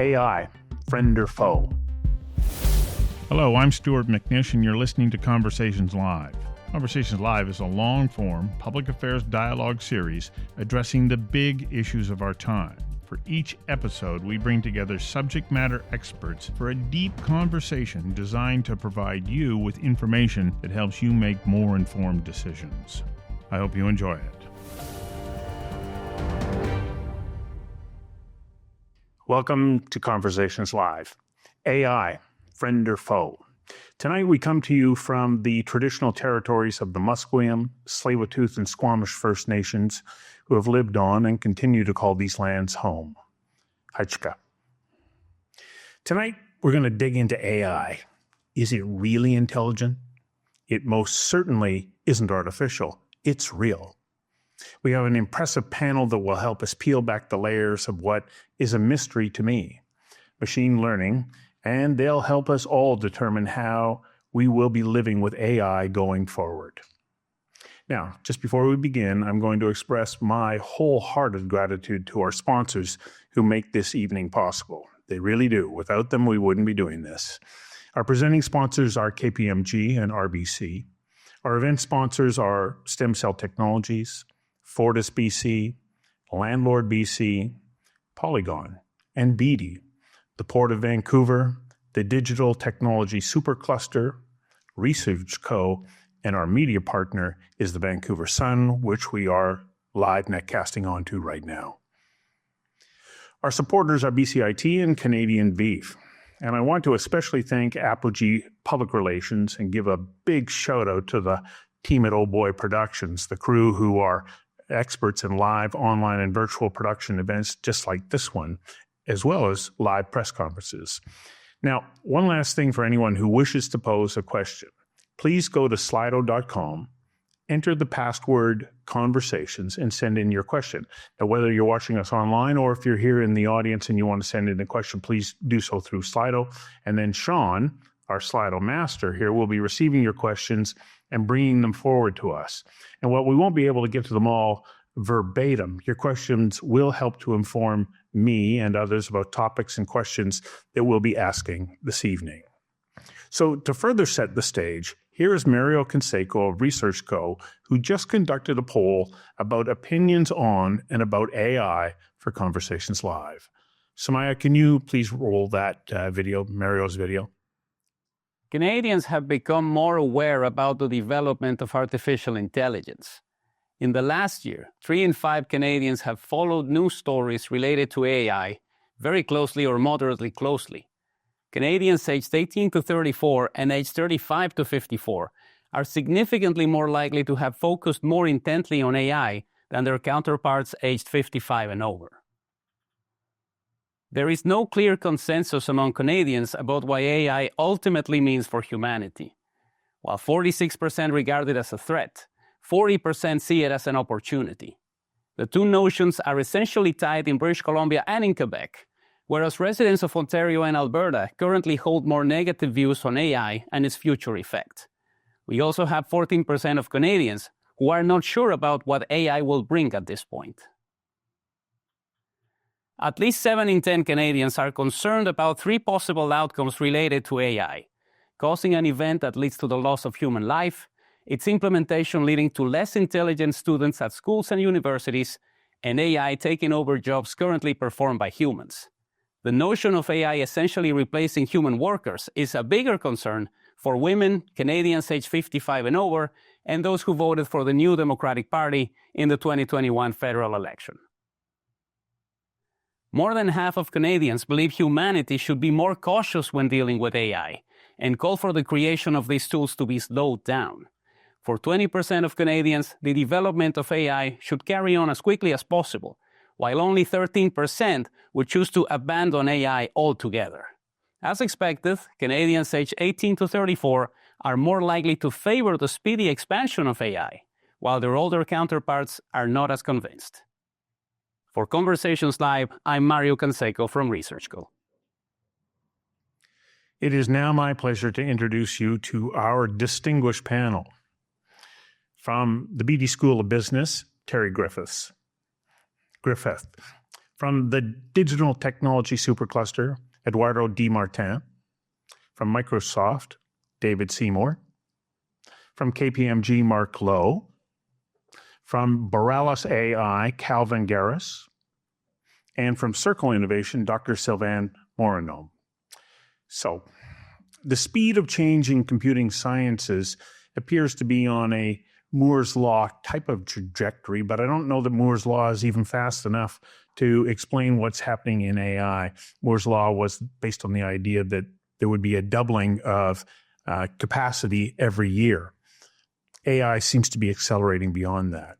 AI, friend or foe? Hello, I'm Stuart McNish, and you're listening to Conversations Live. Conversations Live is a long-form public affairs dialogue series addressing the big issues of our time. For each episode, we bring together subject matter experts for a deep conversation designed to provide you with information that helps you make more informed decisions. I hope you enjoy it. Welcome to Conversations Live. AI, friend or foe? Tonight we come to you from the traditional territories of the Musqueam, Tsleil-Waututh, and Squamish First Nations, who have lived on and continue to call these lands home. Hachka. Tonight we're going to dig into AI. Is it really intelligent? It most certainly isn't artificial. It's real. We have an impressive panel that will help us peel back the layers of what is a mystery to me, machine learning, and they'll help us all determine how we will be living with AI going forward. Now, just before we begin, I'm going to express my wholehearted gratitude to our sponsors who make this evening possible. They really do. Without them, we wouldn't be doing this. Our presenting sponsors are KPMG and RBC. Our event sponsors are Stem Cell Technologies, Fortis BC, Landlord BC, Polygon, and BD, the Port of Vancouver, the Digital Technology Supercluster, Research Co., and our media partner is the Vancouver Sun, which we are live netcasting onto right now. Our supporters are BCIT and Canadian Beef. And I want to especially thank Apogee Public Relations and give a big shout out to the team at Oh Boy Productions, the crew who are experts in live, online, and virtual production events just like this one, as well as live press conferences. Now, one last thing for anyone who wishes to pose a question. Please go to slido.com, enter the password conversations, and send in your question. Now, whether you're watching us online or if you're here in the audience and you want to send in a question, please do so through Slido. And then Sean, our Slido master here, will be receiving your questions and bringing them forward to us. And while we won't be able to get to them all verbatim, your questions will help to inform me and others about topics and questions that we'll be asking this evening. So to further set the stage, here is Mario Canseco of Research Co., who just conducted a poll about opinions on and about AI for Conversations Live. Samaya, can you please roll that video, Mario's video? Canadians have become more aware about the development of artificial intelligence. In the last year, 3 in 5 Canadians have followed news stories related to AI very closely or moderately closely. Canadians aged 18 to 34 and aged 35 to 54 are significantly more likely to have focused more intently on AI than their counterparts aged 55 and over. There is no clear consensus among Canadians about what AI ultimately means for humanity. While 46% regard it as a threat, 40% see it as an opportunity. The two notions are essentially tied in British Columbia and in Quebec, whereas residents of Ontario and Alberta currently hold more negative views on AI and its future effect. We also have 14% of Canadians who are not sure about what AI will bring at this point. At least 7 in 10 Canadians are concerned about 3 possible outcomes related to AI: causing an event that leads to the loss of human life, its implementation leading to less intelligent students at schools and universities, and AI taking over jobs currently performed by humans. The notion of AI essentially replacing human workers is a bigger concern for women, Canadians aged 55 and over, and those who voted for the New Democratic Party in the 2021 federal election. More than half of Canadians believe humanity should be more cautious when dealing with AI and call for the creation of these tools to be slowed down. For 20% of Canadians, the development of AI should carry on as quickly as possible, while only 13% would choose to abandon AI altogether. As expected, Canadians aged 18 to 34 are more likely to favor the speedy expansion of AI, while their older counterparts are not as convinced. For Conversations Live, I'm Mario Canseco from Research Co. It is now my pleasure to introduce you to our distinguished panel. From the BD School of Business, Terry Griffith. From the Digital Technology Supercluster, Eduardo Di Martin. From Microsoft, David Seymour. From KPMG, Mark Lowe. From Borealis AI, Calvin Garris. And from Circle Innovation, Dr. Sylvain Morinot. So, the speed of change in computing sciences appears to be on a Moore's Law type of trajectory, but I don't know that Moore's Law is even fast enough to explain what's happening in AI. Moore's Law was based on the idea that there would be a doubling of capacity every year. AI seems to be accelerating beyond that.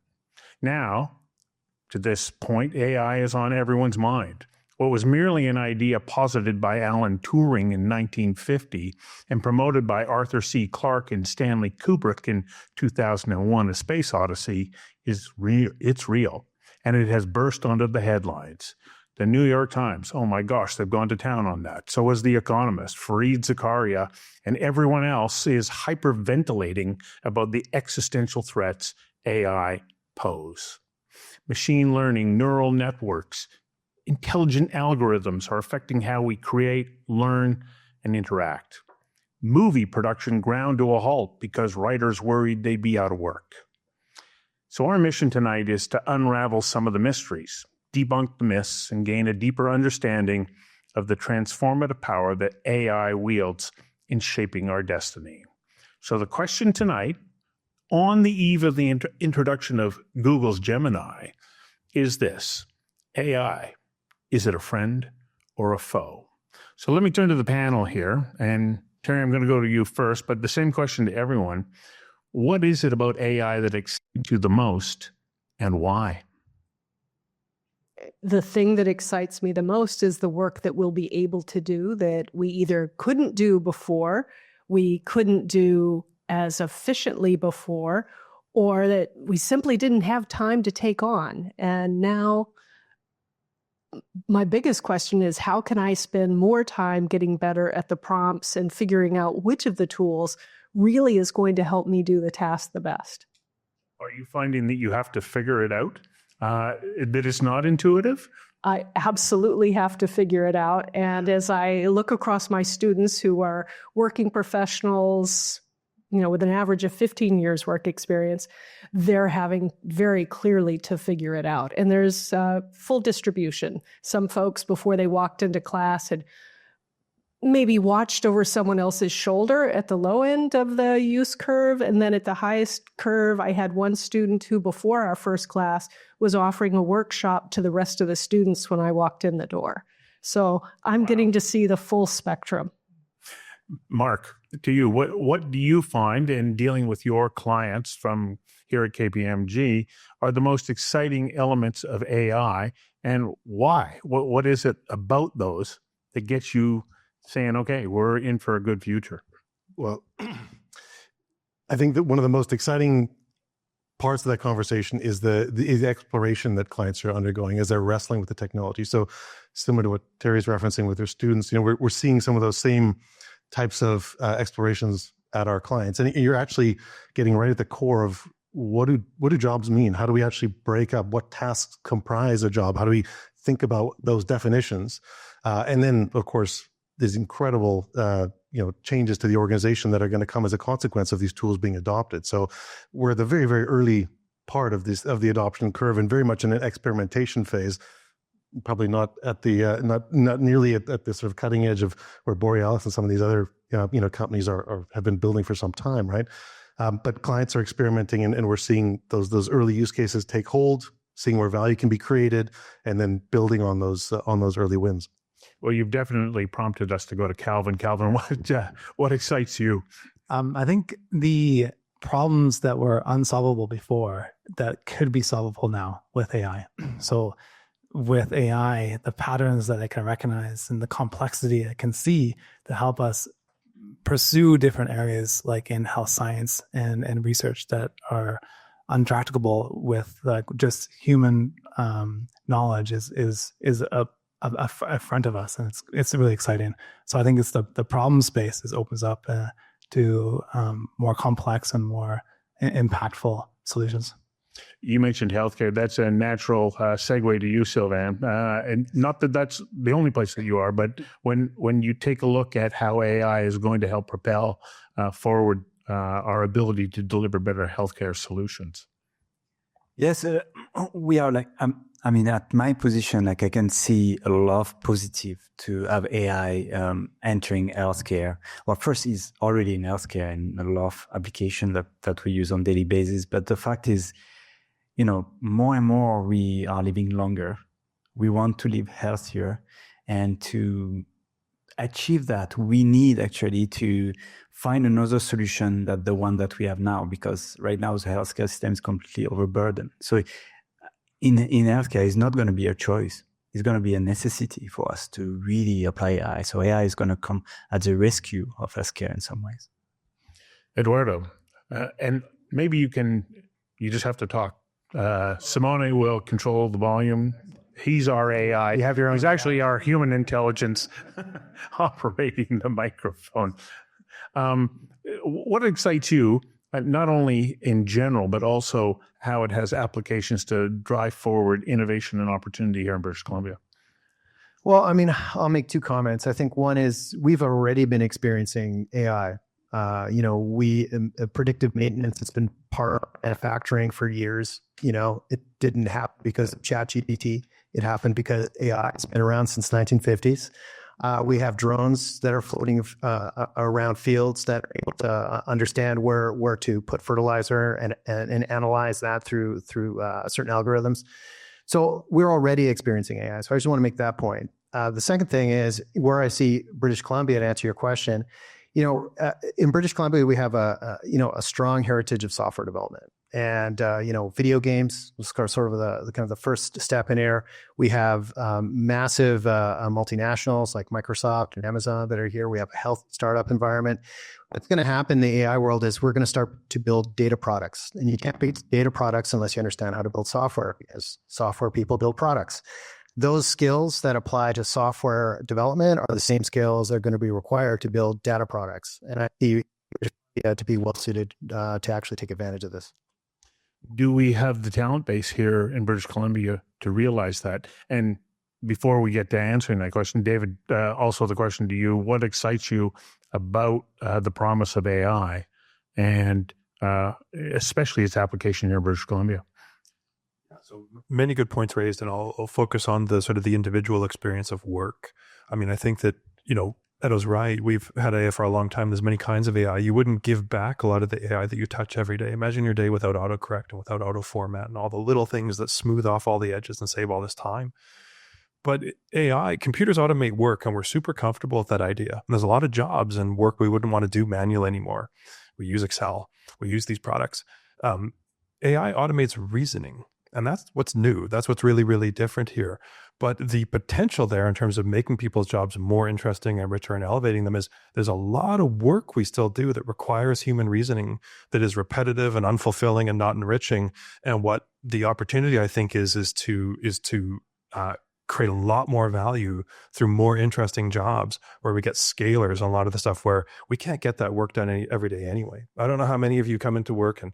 Now, to this point, AI is on everyone's mind. What was merely an idea posited by Alan Turing in 1950 and promoted by Arthur C. Clarke and Stanley Kubrick in 2001, A Space Odyssey, is real. It's real, and it has burst onto the headlines. The New York Times, oh my gosh, they've gone to town on that. So is The Economist, Fareed Zakaria, and everyone else is hyperventilating about the existential threats AI pose. Machine learning, neural networks, intelligent algorithms are affecting how we create, learn, and interact. Movie production ground to a halt because writers worried they'd be out of work. So our mission tonight is to unravel some of the mysteries, debunk the myths, and gain a deeper understanding of the transformative power that AI wields in shaping our destiny. So the question tonight, on the eve of the introduction of Google's Gemini, is this: AI, is it a friend or a foe? So let me turn to the panel here. And Terry, I'm going to go to you first, but the same question to everyone. What is it about AI that excites you the most, and why? The thing that excites me the most is the work that we'll be able to do that we either couldn't do before, we couldn't do as efficiently before, or that we simply didn't have time to take on. And now my biggest question is, how can I spend more time getting better at the prompts and figuring out which of the tools really is going to help me do the task the best? Are you finding that you have to figure it out? That it's not intuitive? I absolutely have to figure it out. And as I look across my students who are working professionals, with an average of 15 years work experience, they're having very clearly to figure it out. And there's full distribution. Some folks, before they walked into class, had maybe watched over someone else's shoulder at the low end of the use curve. And then at the highest curve, I had one student who, before our first class, was offering a workshop to the rest of the students when I walked in the door. So I'm getting to see the full spectrum. Mark, to you, what do you find in dealing with your clients from here at KPMG are the most exciting elements of AI, and why? What is it about those that gets you saying, okay, we're in for a good future? Well, I think that one of the most exciting parts of that conversation is the exploration that clients are undergoing as they're wrestling with the technology. So similar to what Terry's referencing with their students, we're seeing some of those same types of explorations at our clients. And you're actually getting right at the core of what do jobs mean? How do we actually break up what tasks comprise a job? How do we think about those definitions? And then, of course, there's incredible changes to the organization that are going to come as a consequence of these tools being adopted. So we're at the very, very early part of the adoption curve, and very much in an experimentation phase. Probably not at the not nearly at the sort of cutting edge of where Borealis and some of these other companies have been building for some time, right? But clients are experimenting, and we're seeing those early use cases take hold, seeing where value can be created, and then building on those early wins. Well, you've definitely prompted us to go to Calvin. Calvin, what excites you? I think the problems that were unsolvable before that could be solvable now with AI. So with AI, the patterns that it can recognize and the complexity it can see to help us pursue different areas like in health science and research that are untractable with just human knowledge is a front of us, and it's really exciting. So I think it's the problem space opens up to more complex and more impactful solutions. You mentioned healthcare. That's a natural segue to you, Sylvain. And not that that's the only place that you are, but when you take a look at how AI is going to help propel forward our ability to deliver better healthcare solutions. Yes, we are like, I mean, at my position, like I can see a lot of positive to have AI entering healthcare. Well, first, it's already in healthcare and a lot of application that we use on daily basis. But the fact is, you know, more and more we are living longer. We want to live healthier, and to achieve that, we need actually to find another solution than the one that we have now, because right now the healthcare system is completely overburdened. So in healthcare, it's not going to be a choice. It's going to be a necessity for us to really apply AI. So AI is going to come at the rescue of healthcare in some ways. Eduardo, and maybe you just have to talk. Simone will control the volume. He's our AI. You have your own. He's actually our human intelligence operating the microphone. What excites you, not only in general, but also how it has applications to drive forward innovation and opportunity here in British Columbia? Well, I mean, I'll make two comments. I think one is we've already been experiencing AI. Predictive maintenance has been part of manufacturing for years. It didn't happen because of ChatGPT. It happened because AI has been around since 1950s. We have drones that are floating around fields that are able to understand where to put fertilizer and analyze that through certain algorithms. So we're already experiencing AI. So I just want to make that point. The second thing is where I see British Columbia, to answer your question. In British Columbia, we have a strong heritage of software development, and video games was sort of the kind of the first step in here. We have massive multinationals like Microsoft and Amazon that are here. We have a health startup environment. What's going to happen in the AI world is we're going to start to build data products, and you can't build data products unless you understand how to build software, because software people build products. Those skills that apply to software development are the same skills that are going to be required to build data products. And I see to be well suited to actually take advantage of this. Do we have the talent base here in British Columbia to realize that? And before we get to answering that question, David, also the question to you, what excites you about the promise of AI and especially its application here in British Columbia? So many good points raised, and I'll focus on the sort of the individual experience of work. I mean, I think that, Edo's right. We've had AI for a long time. There's many kinds of AI. You wouldn't give back a lot of the AI that you touch every day. Imagine your day without autocorrect and without auto format and all the little things that smooth off all the edges and save all this time. But AI, computers automate work, and we're super comfortable with that idea. And there's a lot of jobs and work we wouldn't want to do manual anymore. We use Excel. We use these products. AI automates reasoning. And that's what's new. That's what's really, really different here. But the potential there in terms of making people's jobs more interesting and richer and elevating them is there's a lot of work we still do that requires human reasoning, that is repetitive and unfulfilling and not enriching. And what the opportunity, I think, is to create a lot more value through more interesting jobs where we get scalars on a lot of the stuff where we can't get that work done every day anyway. I don't know how many of you come into work and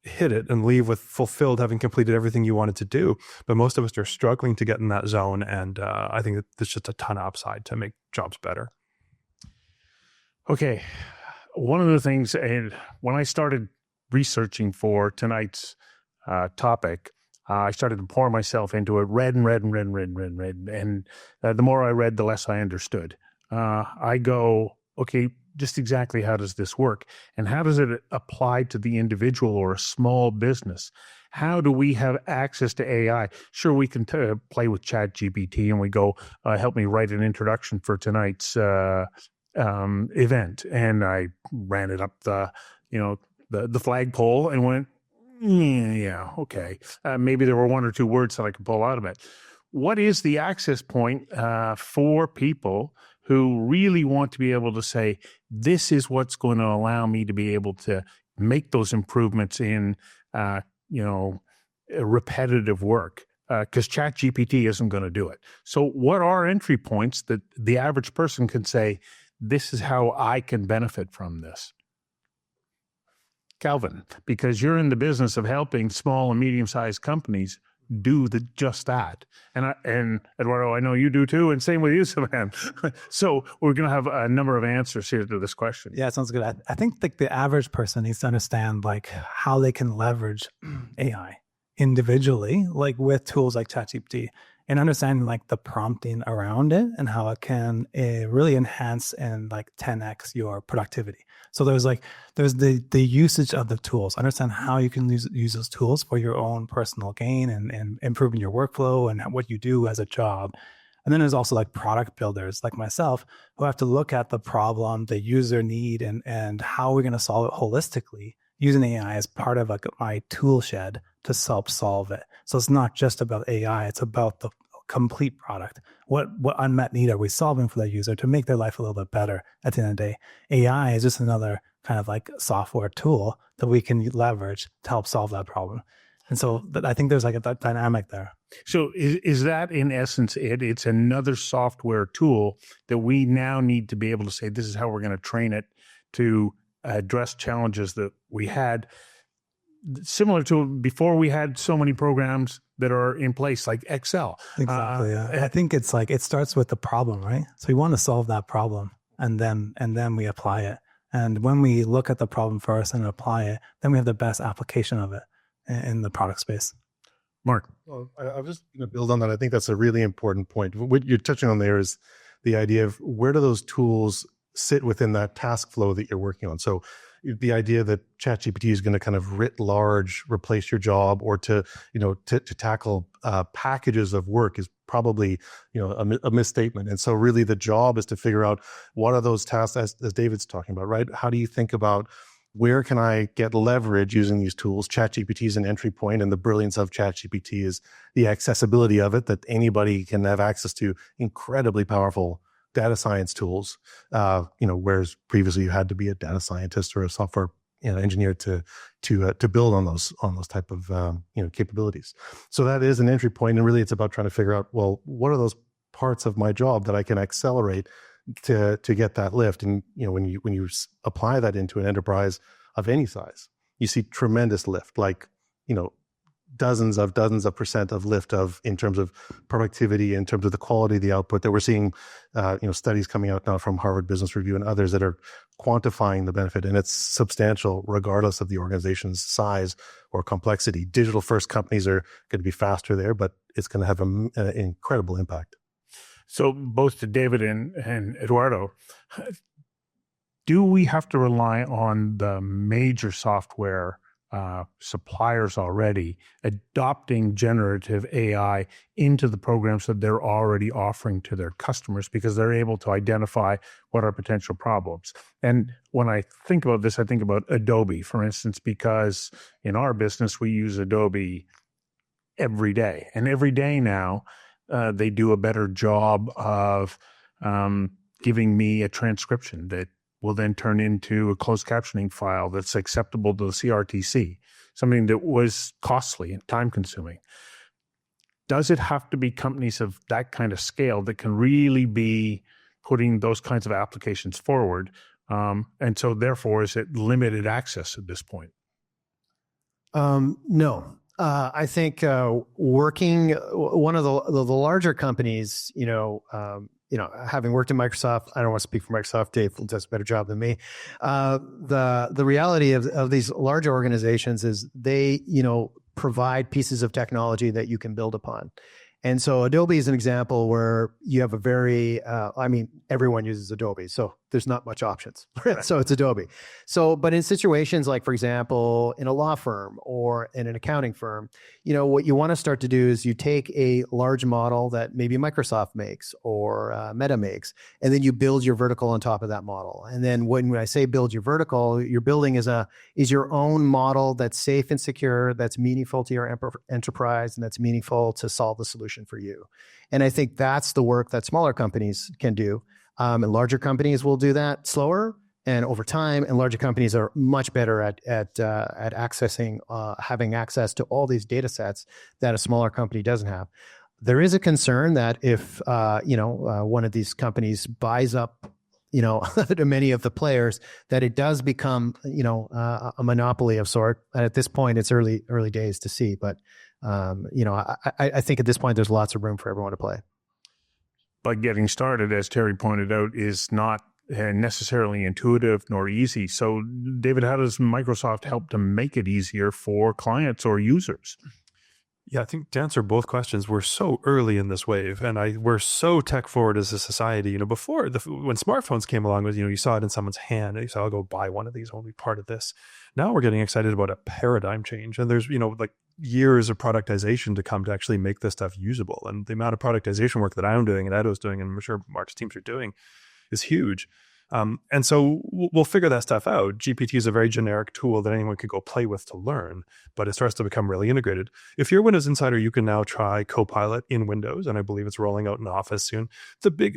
hit it and leave with fulfilled, having completed everything you wanted to do. But most of us are struggling to get in that zone. And I think that there's just a ton of upside to make jobs better. Okay. One of the things, and when I started researching for tonight's topic, I started to pour myself into it, read. And the more I read, the less I understood. I go, okay, just exactly how does this work? And how does it apply to the individual or a small business? How do we have access to AI? Sure, we can play with ChatGPT and we go, help me write an introduction for tonight's event. And I ran it up the flagpole and went, yeah, okay. Maybe there were one or two words that I could pull out of it. What is the access point for people who really want to be able to say, this is what's going to allow me to be able to make those improvements in, repetitive work? Because ChatGPT isn't going to do it. So what are entry points that the average person can say, this is how I can benefit from this? Calvin, because you're in the business of helping small and medium-sized companies do just that. And Eduardo, I know you do too, and same with you, Saman. So we're going to have a number of answers here to this question. Yeah, it sounds good. I think like the average person needs to understand like how they can leverage AI individually, like with tools like ChatGPT, and understanding like the prompting around it and how it can really enhance and like 10x your productivity. So there's the usage of the tools. Understand how you can use those tools for your own personal gain and improving your workflow and what you do as a job. And then there's also like product builders like myself who have to look at the problem, the user need, and how we're going to solve it holistically using AI as part of like my tool shed to help solve it. So it's not just about AI, it's about the complete product. What unmet need are we solving for that user to make their life a little bit better at the end of the day? AI is just another kind of like software tool that we can leverage to help solve that problem. And so I think there's like a dynamic there. So is that in essence it? It's another software tool that we now need to be able to say, this is how we're going to train it to address challenges that we had, similar to before we had so many programs that are in place like Excel. Exactly. Yeah. I think it's like, it starts with the problem, right? So we want to solve that problem and then we apply it. And when we look at the problem first and apply it, then we have the best application of it in the product space. Mark. Well, I was just going to build on that. I think that's a really important point. What you're touching on there is the idea of where do those tools sit within that task flow that you're working on. So the idea that ChatGPT is going to kind of writ large replace your job or to tackle packages of work is probably a misstatement. And so really the job is to figure out what are those tasks, as David's talking about, right? How do you think about where can I get leverage using these tools? ChatGPT is an entry point, and the brilliance of ChatGPT is the accessibility of it, that anybody can have access to incredibly powerful data science tools, whereas previously you had to be a data scientist or a software engineer to build on those type of capabilities. So that is an entry point, and really it's about trying to figure out, well, what are those parts of my job that I can accelerate to get that lift? And when you apply that into an enterprise of any size, you see tremendous lift, like dozens of percent of lift in terms of productivity, in terms of the quality of the output that we're seeing, studies coming out now from Harvard Business Review and others that are quantifying the benefit, and it's substantial regardless of the organization's size or complexity. Digital first companies are going to be faster there, but it's going to have an incredible impact. So both to David and Eduardo, do we have to rely on the major software suppliers already adopting generative AI into the programs that they're already offering to their customers because they're able to identify what are potential problems? And when I think about this, I think about Adobe, for instance, because in our business, we use Adobe every day. And every day now, they do a better job of giving me a transcription that will then turn into a closed captioning file that's acceptable to the CRTC, something that was costly and time-consuming. Does it have to be companies of that kind of scale that can really be putting those kinds of applications forward? And so therefore, is it limited access at this point? No. I think working one of the larger companies, having worked in Microsoft, I don't want to speak for Microsoft. Dave does a better job than me. The reality of these large organizations is they, provide pieces of technology that you can build upon. And so Adobe is an example where you have a very, everyone uses Adobe, so there's not much options. So it's Adobe. So, but in situations like, for example, in a law firm or in an accounting firm, what you want to start to do is you take a large model that maybe Microsoft makes or Meta makes, and then you build your vertical on top of that model. And then when I say build your vertical, your building is your own model that's safe and secure, that's meaningful to your enterprise, and that's meaningful to solve the solution for you. And I think that's the work that smaller companies can do. And larger companies will do that slower and over time. And larger companies are much better at accessing, having access to all these data sets that a smaller company doesn't have. There is a concern that if one of these companies buys up to many of the players, that it does become, a monopoly of sort. And at this point, it's early days to see. But, I think at this point, there's lots of room for everyone to play. But getting started, as Terry pointed out, is not necessarily intuitive nor easy. So, David, how does Microsoft help to make it easier for clients or users? Yeah, I think to answer both questions, we're so early in this wave, and we're so tech forward as a society. Before when smartphones came along, you saw it in someone's hand, and you said, "I'll go buy one of these. I'll be part of this." Now we're getting excited about a paradigm change, and there's like years of productization to come to actually make this stuff usable. And the amount of productization work that I'm doing and Edo's doing, and I'm sure Mark's teams are doing, is huge. And so we'll figure that stuff out. GPT is a very generic tool that anyone could go play with to learn, but it starts to become really integrated. If you're a Windows Insider, you can now try Copilot in Windows, and I believe it's rolling out in Office soon.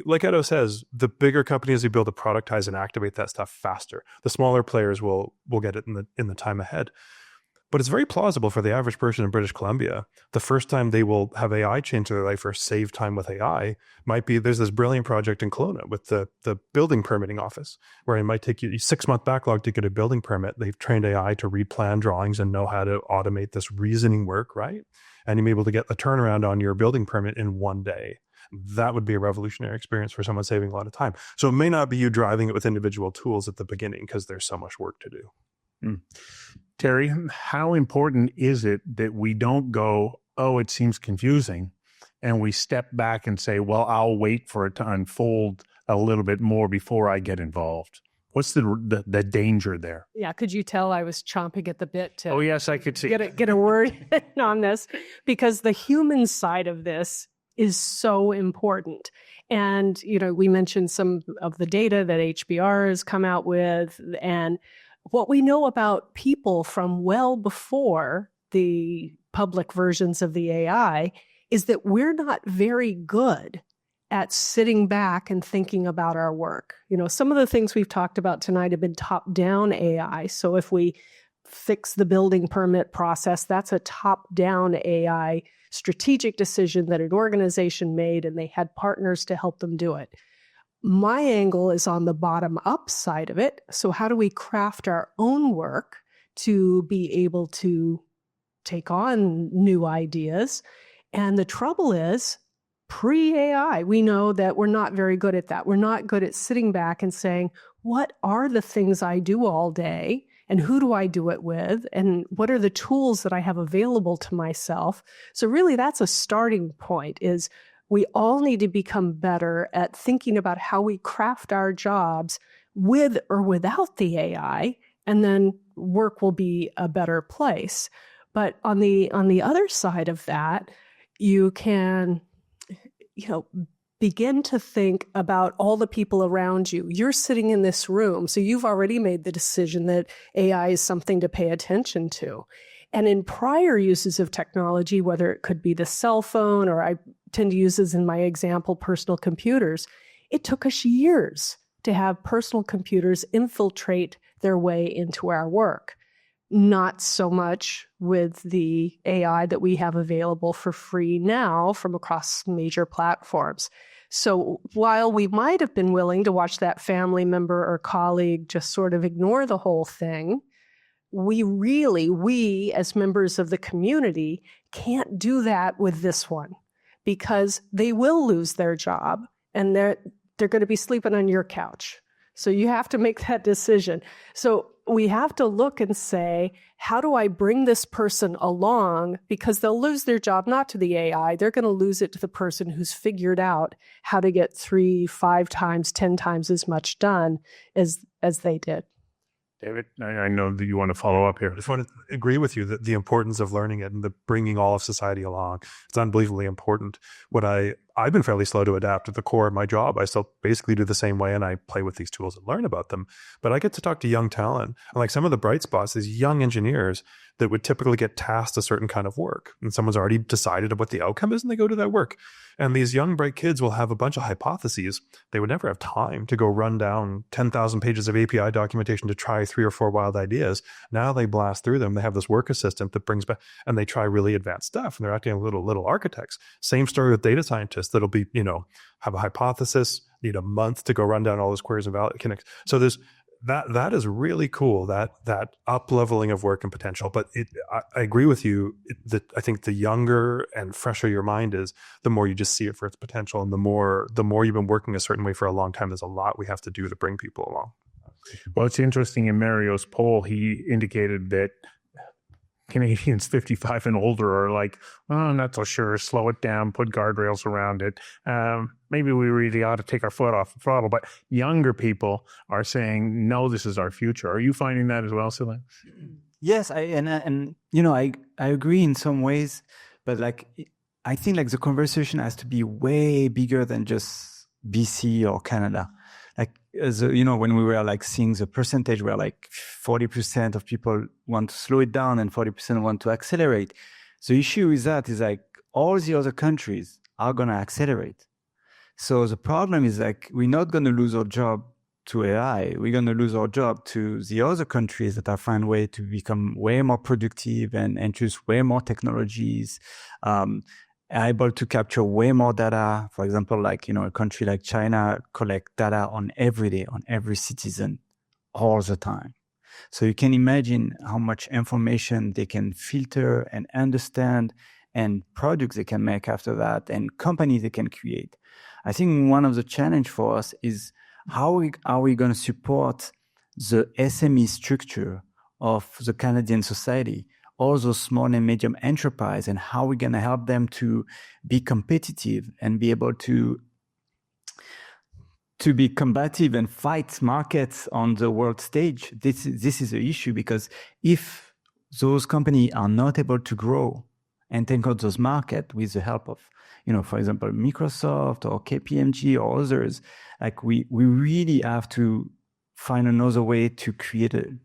Like Edo says, the bigger companies will be able to productize and activate that stuff faster. The smaller players will get it in the time ahead. But it's very plausible for the average person in British Columbia, the first time they will have AI change their life or save time with AI might be, there's this brilliant project in Kelowna with the building permitting office, where it might take you a 6-month backlog to get a building permit. They've trained AI to read plan drawings and know how to automate this reasoning work, right? And you'll be able to get the turnaround on your building permit in 1 day. That would be a revolutionary experience for someone saving a lot of time. So it may not be you driving it with individual tools at the beginning because there's so much work to do. Terry, how important is it that we don't go, oh, it seems confusing, and we step back and say, well, I'll wait for it to unfold a little bit more before I get involved? What's the danger there? Yeah, could you tell I was chomping at the bit to Oh, yes, I could see. get a word in on this? Because the human side of this is so important. And, we mentioned some of the data that HBR has come out with, and what we know about people from well before the public versions of the AI is that we're not very good at sitting back and thinking about our work. Some of the things we've talked about tonight have been top-down AI. So if we fix the building permit process, that's a top-down AI strategic decision that an organization made, and they had partners to help them do it. My angle is on the bottom-up side of it. So how do we craft our own work to be able to take on new ideas? And the trouble is, pre-AI, we know that we're not very good at that. We're not good at sitting back and saying, what are the things I do all day? And who do I do it with? And what are the tools that I have available to myself? So really, that's a starting point, is we all need to become better at thinking about how we craft our jobs with or without the AI, and then work will be a better place. But on the other side of that, you can, begin to think about all the people around you. You're sitting in this room, so you've already made the decision that AI is something to pay attention to. And in prior uses of technology, whether it could be the cell phone, or I tend to use as in my example, personal computers, it took us years to have personal computers infiltrate their way into our work. Not so much with the AI that we have available for free now from across major platforms. So while we might have been willing to watch that family member or colleague just sort of ignore the whole thing, we as members of the community can't do that with this one, because they will lose their job and they're going to be sleeping on your couch. So you have to make that decision. So we have to look and say, how do I bring this person along? Because they'll lose their job not to the AI, they're going to lose it to the person who's figured out how to get 3, 5 times, 10 times as much done as they did. David, I know that you want to follow up here. I just want to agree with you that the importance of learning it and the bringing all of society along, it's unbelievably important. I've been fairly slow to adapt at the core of my job. I still basically do the same way, and I play with these tools and learn about them. But I get to talk to young talent, and like some of the bright spots, these young engineers that would typically get tasked a certain kind of work, and someone's already decided what the outcome is, and they go to that work. And these young, bright kids will have a bunch of hypotheses. They would never have time to go run down 10,000 pages of API documentation to try 3 or 4 wild ideas. Now they blast through them. They have this work assistant that brings back, and they try really advanced stuff, and they're acting like little architects. Same story with data scientists that'll be, have a hypothesis, need a month to go run down all those queries and validate. So there's that is really cool, that up leveling of work and potential. But I agree with you that I think the younger and fresher your mind is, the more you just see it for its potential, and the more you've been working a certain way for a long time. There's a lot we have to do to bring people along. Well, it's interesting. In Mario's poll, he indicated that Canadians 55 and older are like, oh, I'm not so sure, slow it down, put guardrails around it. Maybe we really ought to take our foot off the throttle. But younger people are saying, no, this is our future. Are you finding that as well, Celine? Yes, and I agree in some ways, but like I think like the conversation has to be way bigger than just BC or Canada. Like, when we were like seeing the percentage where like 40% of people want to slow it down and 40% want to accelerate. The issue is like all the other countries are going to accelerate. So the problem is like, we're not going to lose our job to AI. We're going to lose our job to the other countries that are finding way to become way more productive and introduce way more technologies, able to capture way more data. For example, like, a country like China collect data on every citizen all the time. So you can imagine how much information they can filter and understand, and products they can make after that, and companies they can create. I think one of the challenge for us is how are we going to support the SME structure of the Canadian society, all those small and medium enterprise, and how we're going to help them to be competitive and be able to be combative and fight markets on the world stage. This is the issue, because if those companies are not able to grow and take out those markets with the help of, for example, Microsoft or KPMG or others, like we really have to find another way to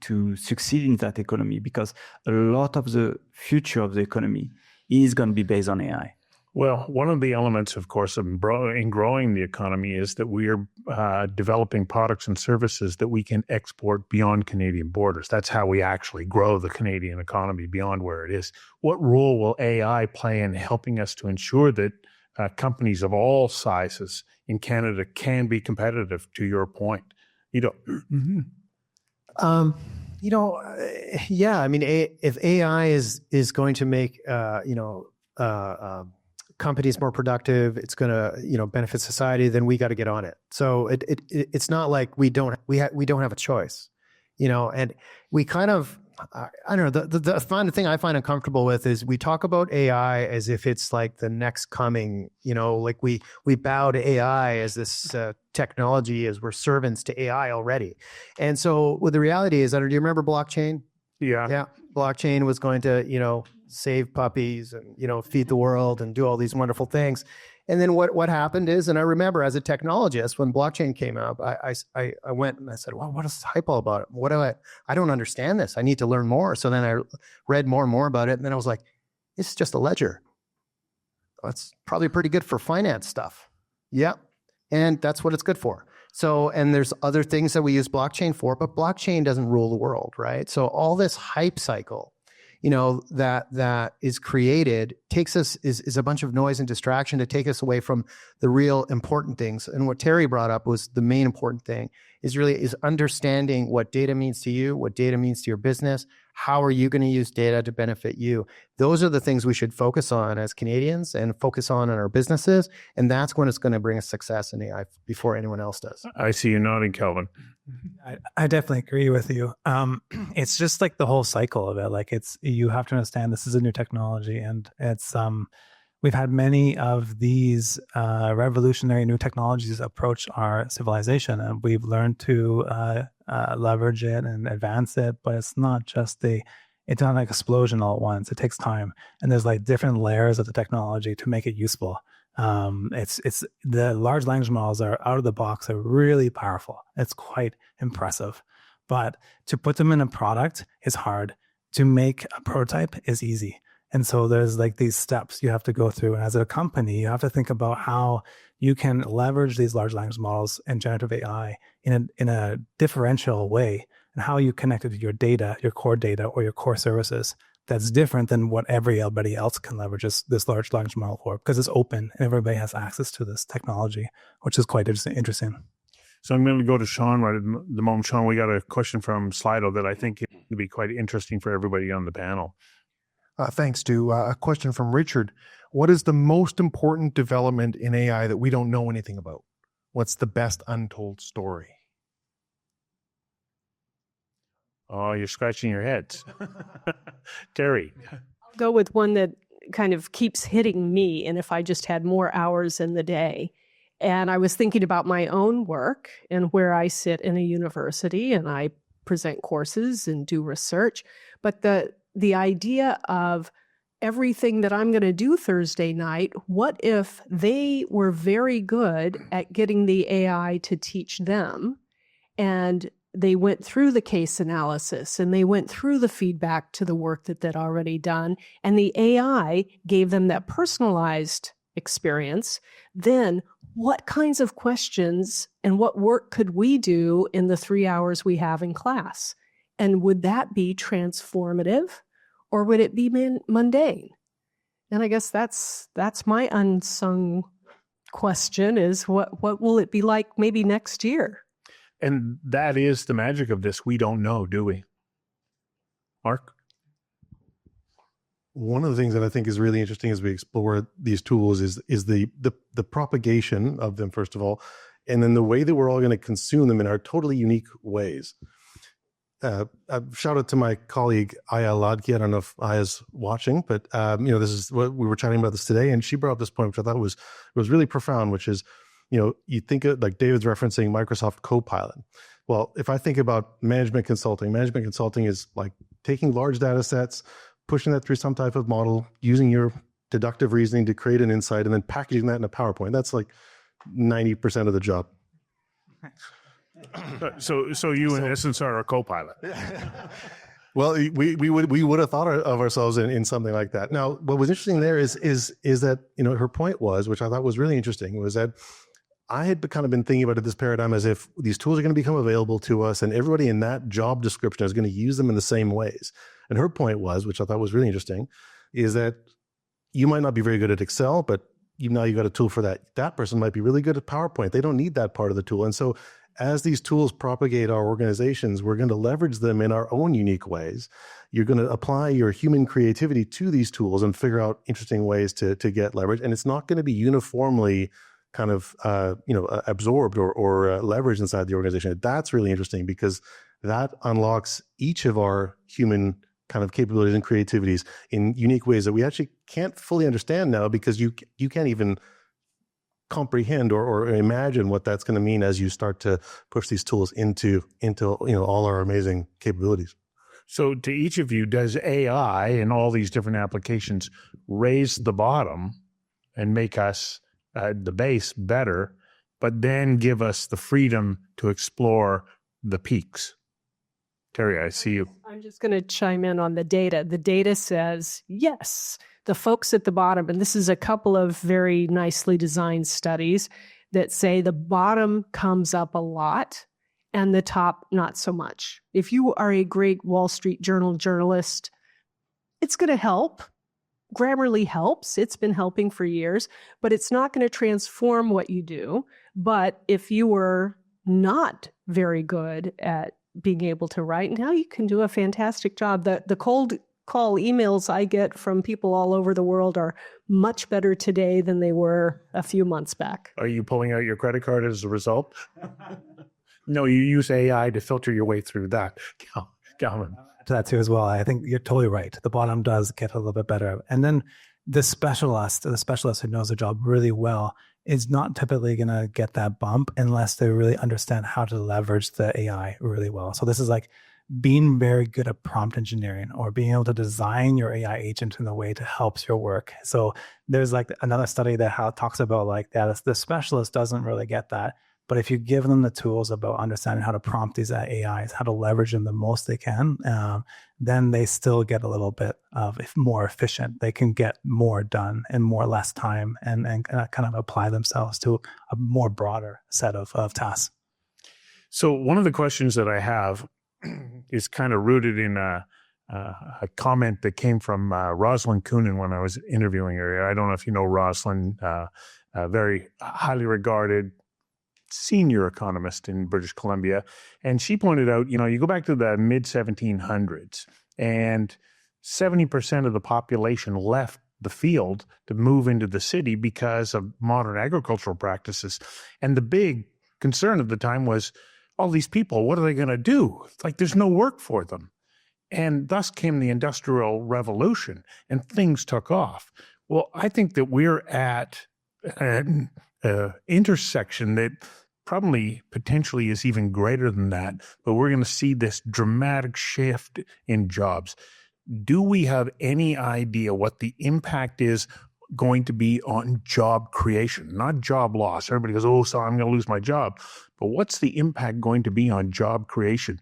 to succeed in that economy, because a lot of the future of the economy is going to be based on AI. Well, one of the elements, of course, in growing the economy is that we are developing products and services that we can export beyond Canadian borders. That's how we actually grow the Canadian economy beyond where it is. What role will AI play in helping us to ensure that companies of all sizes in Canada can be competitive, to your point? Yeah, I mean, if AI is going to make, companies more productive, it's going to, benefit society, then we got to get on it. So it's not like we don't have a choice, and we kind of, I don't know, the fun thing I find uncomfortable with is we talk about AI as if it's like the next coming, like we bow to AI as this technology, as we're servants to AI already. And so what the reality is, do you remember blockchain? Yeah. Blockchain was going to, save puppies and, feed the world and do all these wonderful things. And then what happened is, and I remember as a technologist, when blockchain came out, I went and I said, well, what is this hype all about? I don't understand this. I need to learn more. So then I read more and more about it. And then I was like, this is just a ledger. That's probably pretty good for finance stuff. Yeah. And that's what it's good for. So, and there's other things that we use blockchain for, but blockchain doesn't rule the world, right? So all this hype cycle, that is created is a bunch of noise and distraction to take us away from the real important things. And what Terry brought up was the main important thing is understanding what data means to you, what data means to your business. How are you going to use data to benefit you? Those are the things we should focus on as Canadians and focus on in our businesses. And that's when it's going to bring us success in AI before anyone else does. I see you nodding, Kelvin. I definitely agree with you. It's just like the whole cycle of it. Like you have to understand this is a new technology, and it's we've had many of these revolutionary new technologies approach our civilization, and we've learned to leverage it and advance it. But it's not like explosion all at once. It takes time, and there's like different layers of the technology to make it useful. It's the large language models are out of the box are really powerful. It's quite impressive, but to put them in a product is hard. To make a prototype is easy. And so there's like these steps you have to go through. And as a company, you have to think about how you can leverage these large language models and generative AI in a differential way, and how you connect it to your data, your core data, or your core services that's different than what everybody else can leverage this large language model for, because it's open and everybody has access to this technology, which is quite interesting. So I'm going to go to Sean right at the moment. Sean, we got a question from Slido that I think would be quite interesting for everybody on the panel. Thanks, Stu. A question from Richard. What is the most important development in AI that we don't know anything about? What's the best untold story? Oh, you're scratching your heads. Terry. I'll go with one that kind of keeps hitting me, and if I just had more hours in the day. And I was thinking about my own work and where I sit in a university and I present courses and do research. But the idea of everything that I'm going to do Thursday night, what if they were very good at getting the AI to teach them, and they went through the case analysis and they went through the feedback to the work that they'd already done, and the AI gave them that personalized experience, then what kinds of questions and what work could we do in the 3 hours we have in class? And would that be transformative, or would it be mundane? And I guess that's my unsung question, is what will it be like maybe next year? And that is the magic of this. We don't know, do we? Mark? One of the things that I think is really interesting as we explore these tools is the propagation of them, first of all, and then the way that we're all going to consume them in our totally unique ways. Shout out to my colleague Aya Ladki. I don't know if Aya's watching, but this is what we were chatting about this today, and she brought up this point, which I thought was really profound, which is, you think of, like David's referencing Microsoft Copilot. Well, if I think about management consulting is like taking large data sets, pushing that through some type of model, using your deductive reasoning to create an insight, and then packaging that in a PowerPoint. That's like 90% of the job. So you, in essence, are a co-pilot. Well, we would have thought of ourselves in something like that. Now, what was interesting there is that, her point was, which I thought was really interesting, was that I had kind of been thinking about this paradigm as if these tools are going to become available to us, and everybody in that job description is going to use them in the same ways. And her point was, which I thought was really interesting, is that you might not be very good at Excel, but now you've got a tool for that. That person might be really good at PowerPoint. They don't need that part of the tool. And so as these tools propagate our organizations, we're going to leverage them in our own unique ways. You're going to apply your human creativity to these tools and figure out interesting ways to get leverage. And it's not going to be uniformly kind of absorbed or leveraged inside the organization. That's really interesting, because that unlocks each of our human kind of capabilities and creativities in unique ways that we actually can't fully understand now, because you can't even comprehend or imagine what that's going to mean as you start to push these tools into all our amazing capabilities. So to each of you, does AI and all these different applications raise the bottom and make us the base better, but then give us the freedom to explore the peaks? Terry, I see you. I'm just going to chime in on the data. The data says, yes, the folks at the bottom, and this is a couple of very nicely designed studies that say the bottom comes up a lot and the top not so much. If you are a great Wall Street Journal journalist, it's going to help. Grammarly helps. It's been helping for years, but it's not going to transform what you do. But if you were not very good at being able to write, now you can do a fantastic job. The cold call emails I get from people all over the world are much better today than they were a few months back. Are you pulling out your credit card as a result? No, you use AI to filter your way through that. Calvin. To that too as well. I think you're totally right. The bottom does get a little bit better. And then the specialist who knows the job really well is not typically going to get that bump unless they really understand how to leverage the AI really well. So this is like being very good at prompt engineering, or being able to design your AI agent in a way to help your work. So there's like another study that talks about like that the specialist doesn't really get that. But if you give them the tools about understanding how to prompt these AIs, how to leverage them the most they can, then they still get a little bit more efficient. They can get more done in less time and kind of apply themselves to a more broader set of tasks. So one of the questions that I have is kind of rooted in a comment that came from Rosalind Coonan when I was interviewing her. I don't know if you know Rosalind, very highly regarded senior economist in British Columbia. And she pointed out, you go back to the mid 1700s and 70% of the population left the field to move into the city because of modern agricultural practices. And the big concern of the time was, all these people, what are they going to do? It's like there's no work for them. And thus came the Industrial Revolution, and things took off. Well, I think that we're at an intersection that probably potentially is even greater than that, but we're going to see this dramatic shift in jobs. Do we have any idea what the impact is going to be on job creation, not job loss? Everybody goes, oh, so I'm going to lose my job. But what's the impact going to be on job creation?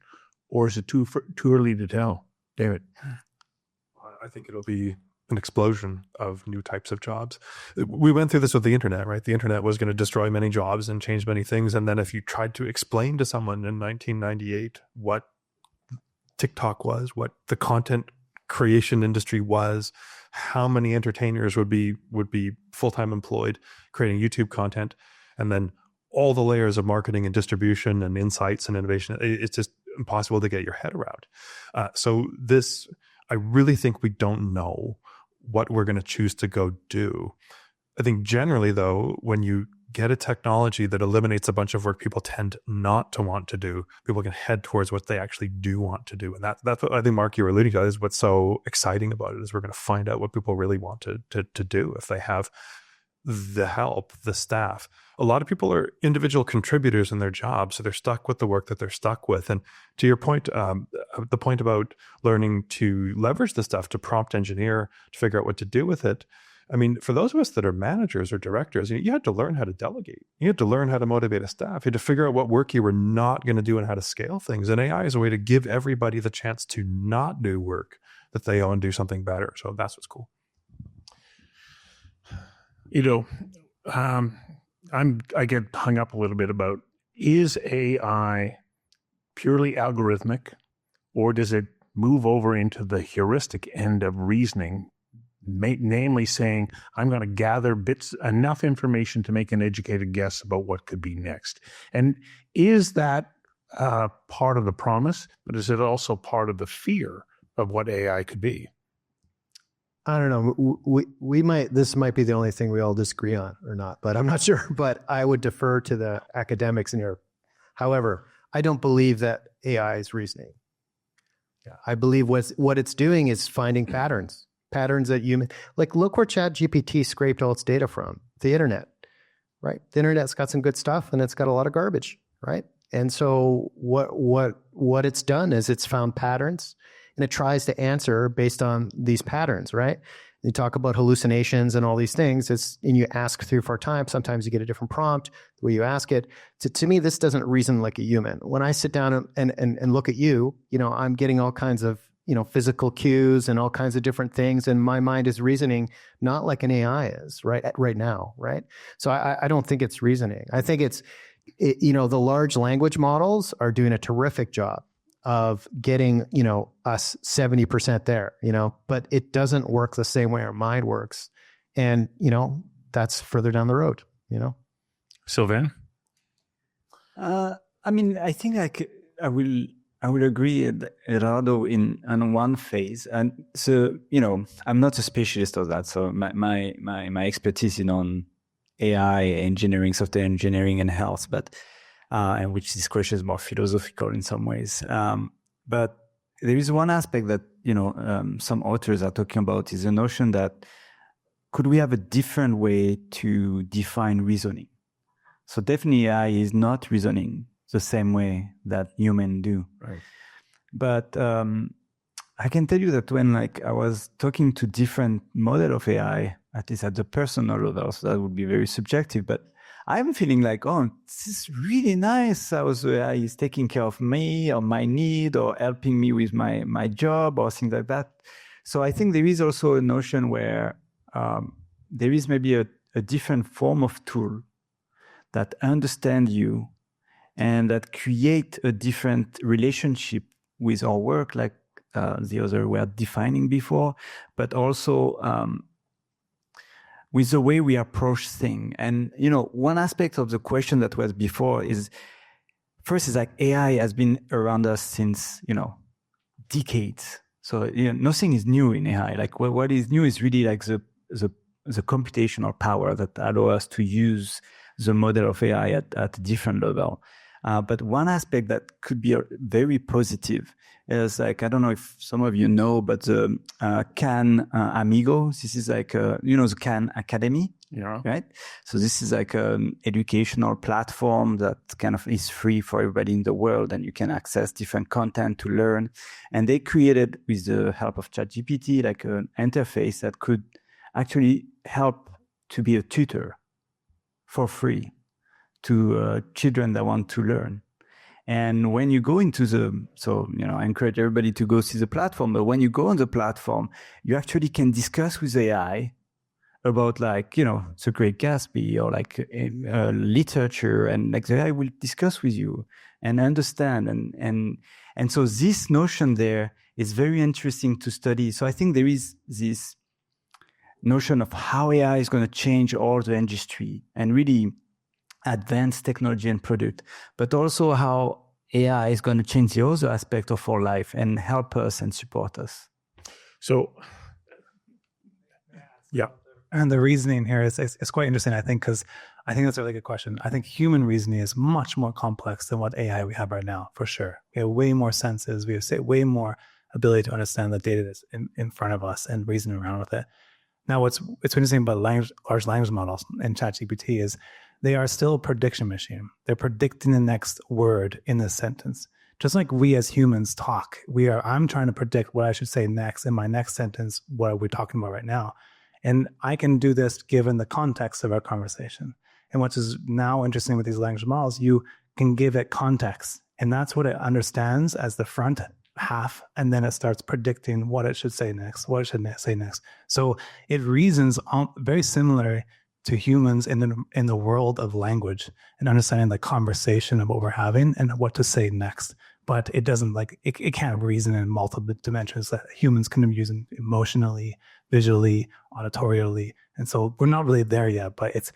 Or is it too early to tell? David? I think it'll be an explosion of new types of jobs. We went through this with the internet, right? The internet was going to destroy many jobs and change many things. And then if you tried to explain to someone in 1998 what TikTok was, what the content creation industry was, how many entertainers would be full-time employed creating YouTube content, and then all the layers of marketing and distribution and insights and innovation, it's just impossible to get your head around. I really think we don't know what we're going to choose to go do. I think generally, though, when you get a technology that eliminates a bunch of work people tend not to want to do, people can head towards what they actually do want to do. And that's what I think, Mark, you were alluding to, is what's so exciting about it, is we're going to find out what people really want to do if they have the help, the staff. A lot of people are individual contributors in their jobs, so they're stuck with the work that they're stuck with. And to your point, the point about learning to leverage the stuff, to prompt engineer, to figure out what to do with it. I mean, for those of us that are managers or directors, you had to learn how to delegate. You had to learn how to motivate a staff. You had to figure out what work you were not going to do and how to scale things. And AI is a way to give everybody the chance to not do work that they own and do something better. So that's what's cool. I get hung up a little bit about, is AI purely algorithmic, or does it move over into the heuristic end of reasoning, namely saying, I'm going to gather enough information to make an educated guess about what could be next? And is that part of the promise, but is it also part of the fear of what AI could be? I don't know. This might be the only thing we all disagree on or not, but I'm not sure. But I would defer to the academics in here. However, I don't believe that AI is reasoning. I believe what it's doing is finding patterns that look where ChatGPT scraped all its data from, the internet, right? The internet's got some good stuff and it's got a lot of garbage, right? And so what it's done is it's found patterns, and it tries to answer based on these patterns, right? You talk about hallucinations and all these things, and you ask 3 or 4 times. Sometimes you get a different prompt, the way you ask it. To me, this doesn't reason like a human. When I sit down and look at you, I'm getting all kinds of, physical cues and all kinds of different things, and my mind is reasoning not like an AI is right now, right? So I don't think it's reasoning. I think the large language models are doing a terrific job of getting, us 70% there, but it doesn't work the same way our mind works. And, that's further down the road, Sylvain? I think I will agree, Gerardo, on one phase. And so, I'm not a specialist of that. So my expertise is on AI engineering, software engineering, and health, but and which this question is more philosophical in some ways. But there is one aspect that, some authors are talking about, is the notion that could we have a different way to define reasoning? So definitely AI is not reasoning the same way that humans do. Right. But I can tell you that when I was talking to different model of AI, at least at the personal level, so that would be very subjective, but I'm feeling like, oh, this is really nice how the AI is taking care of me or my need or helping me with my job or things like that. So I think there is also a notion where there is maybe a different form of tool that understand you and that create a different relationship with our work. Like the other were defining before, but also with the way we approach things. And, one aspect of the question that was before is, first is like AI has been around us since, decades. So, nothing is new in AI. Like what is new is really like the computational power that allow us to use the model of AI at a different level. But one aspect that could be very positive is like, I don't know if some of you know, but the Khan Amigo, this is like, the Khan Academy, right? So this is like an educational platform that kind of is free for everybody in the world, and you can access different content to learn. And they created, with the help of ChatGPT, like an interface that could actually help to be a tutor for free to children that want to learn. And when you go into I encourage everybody to go see the platform, but when you go on the platform, you actually can discuss with AI about like, The Great Gatsby or like literature, and like the AI will discuss with you and understand. And so this notion there is very interesting to study. So I think there is this notion of how AI is going to change all the industry and really advance technology and product, but also how AI is going to change the other aspect of our life and help us and support us. So, yeah. And the reasoning here is quite interesting, I think, because I think that's a really good question. I think human reasoning is much more complex than what AI we have right now, for sure. We have way more senses. We have way more ability to understand the data that's in front of us and reason around with it. Now, what's interesting about large language models and ChatGPT is they are still a prediction machine. They're predicting the next word in the sentence. Just like we as humans talk, I'm trying to predict what I should say next in my next sentence, what we're talking about right now. And I can do this given the context of our conversation. And what is now interesting with these language models, you can give it context. And that's what it understands as the front half. And then it starts predicting what it should say next, what it should say next. So it reasons very similar to humans in the world of language and understanding the conversation of what we're having and what to say next. But it doesn't it can't reason in multiple dimensions that humans can use emotionally, visually, auditorially. And so we're not really there yet, but it's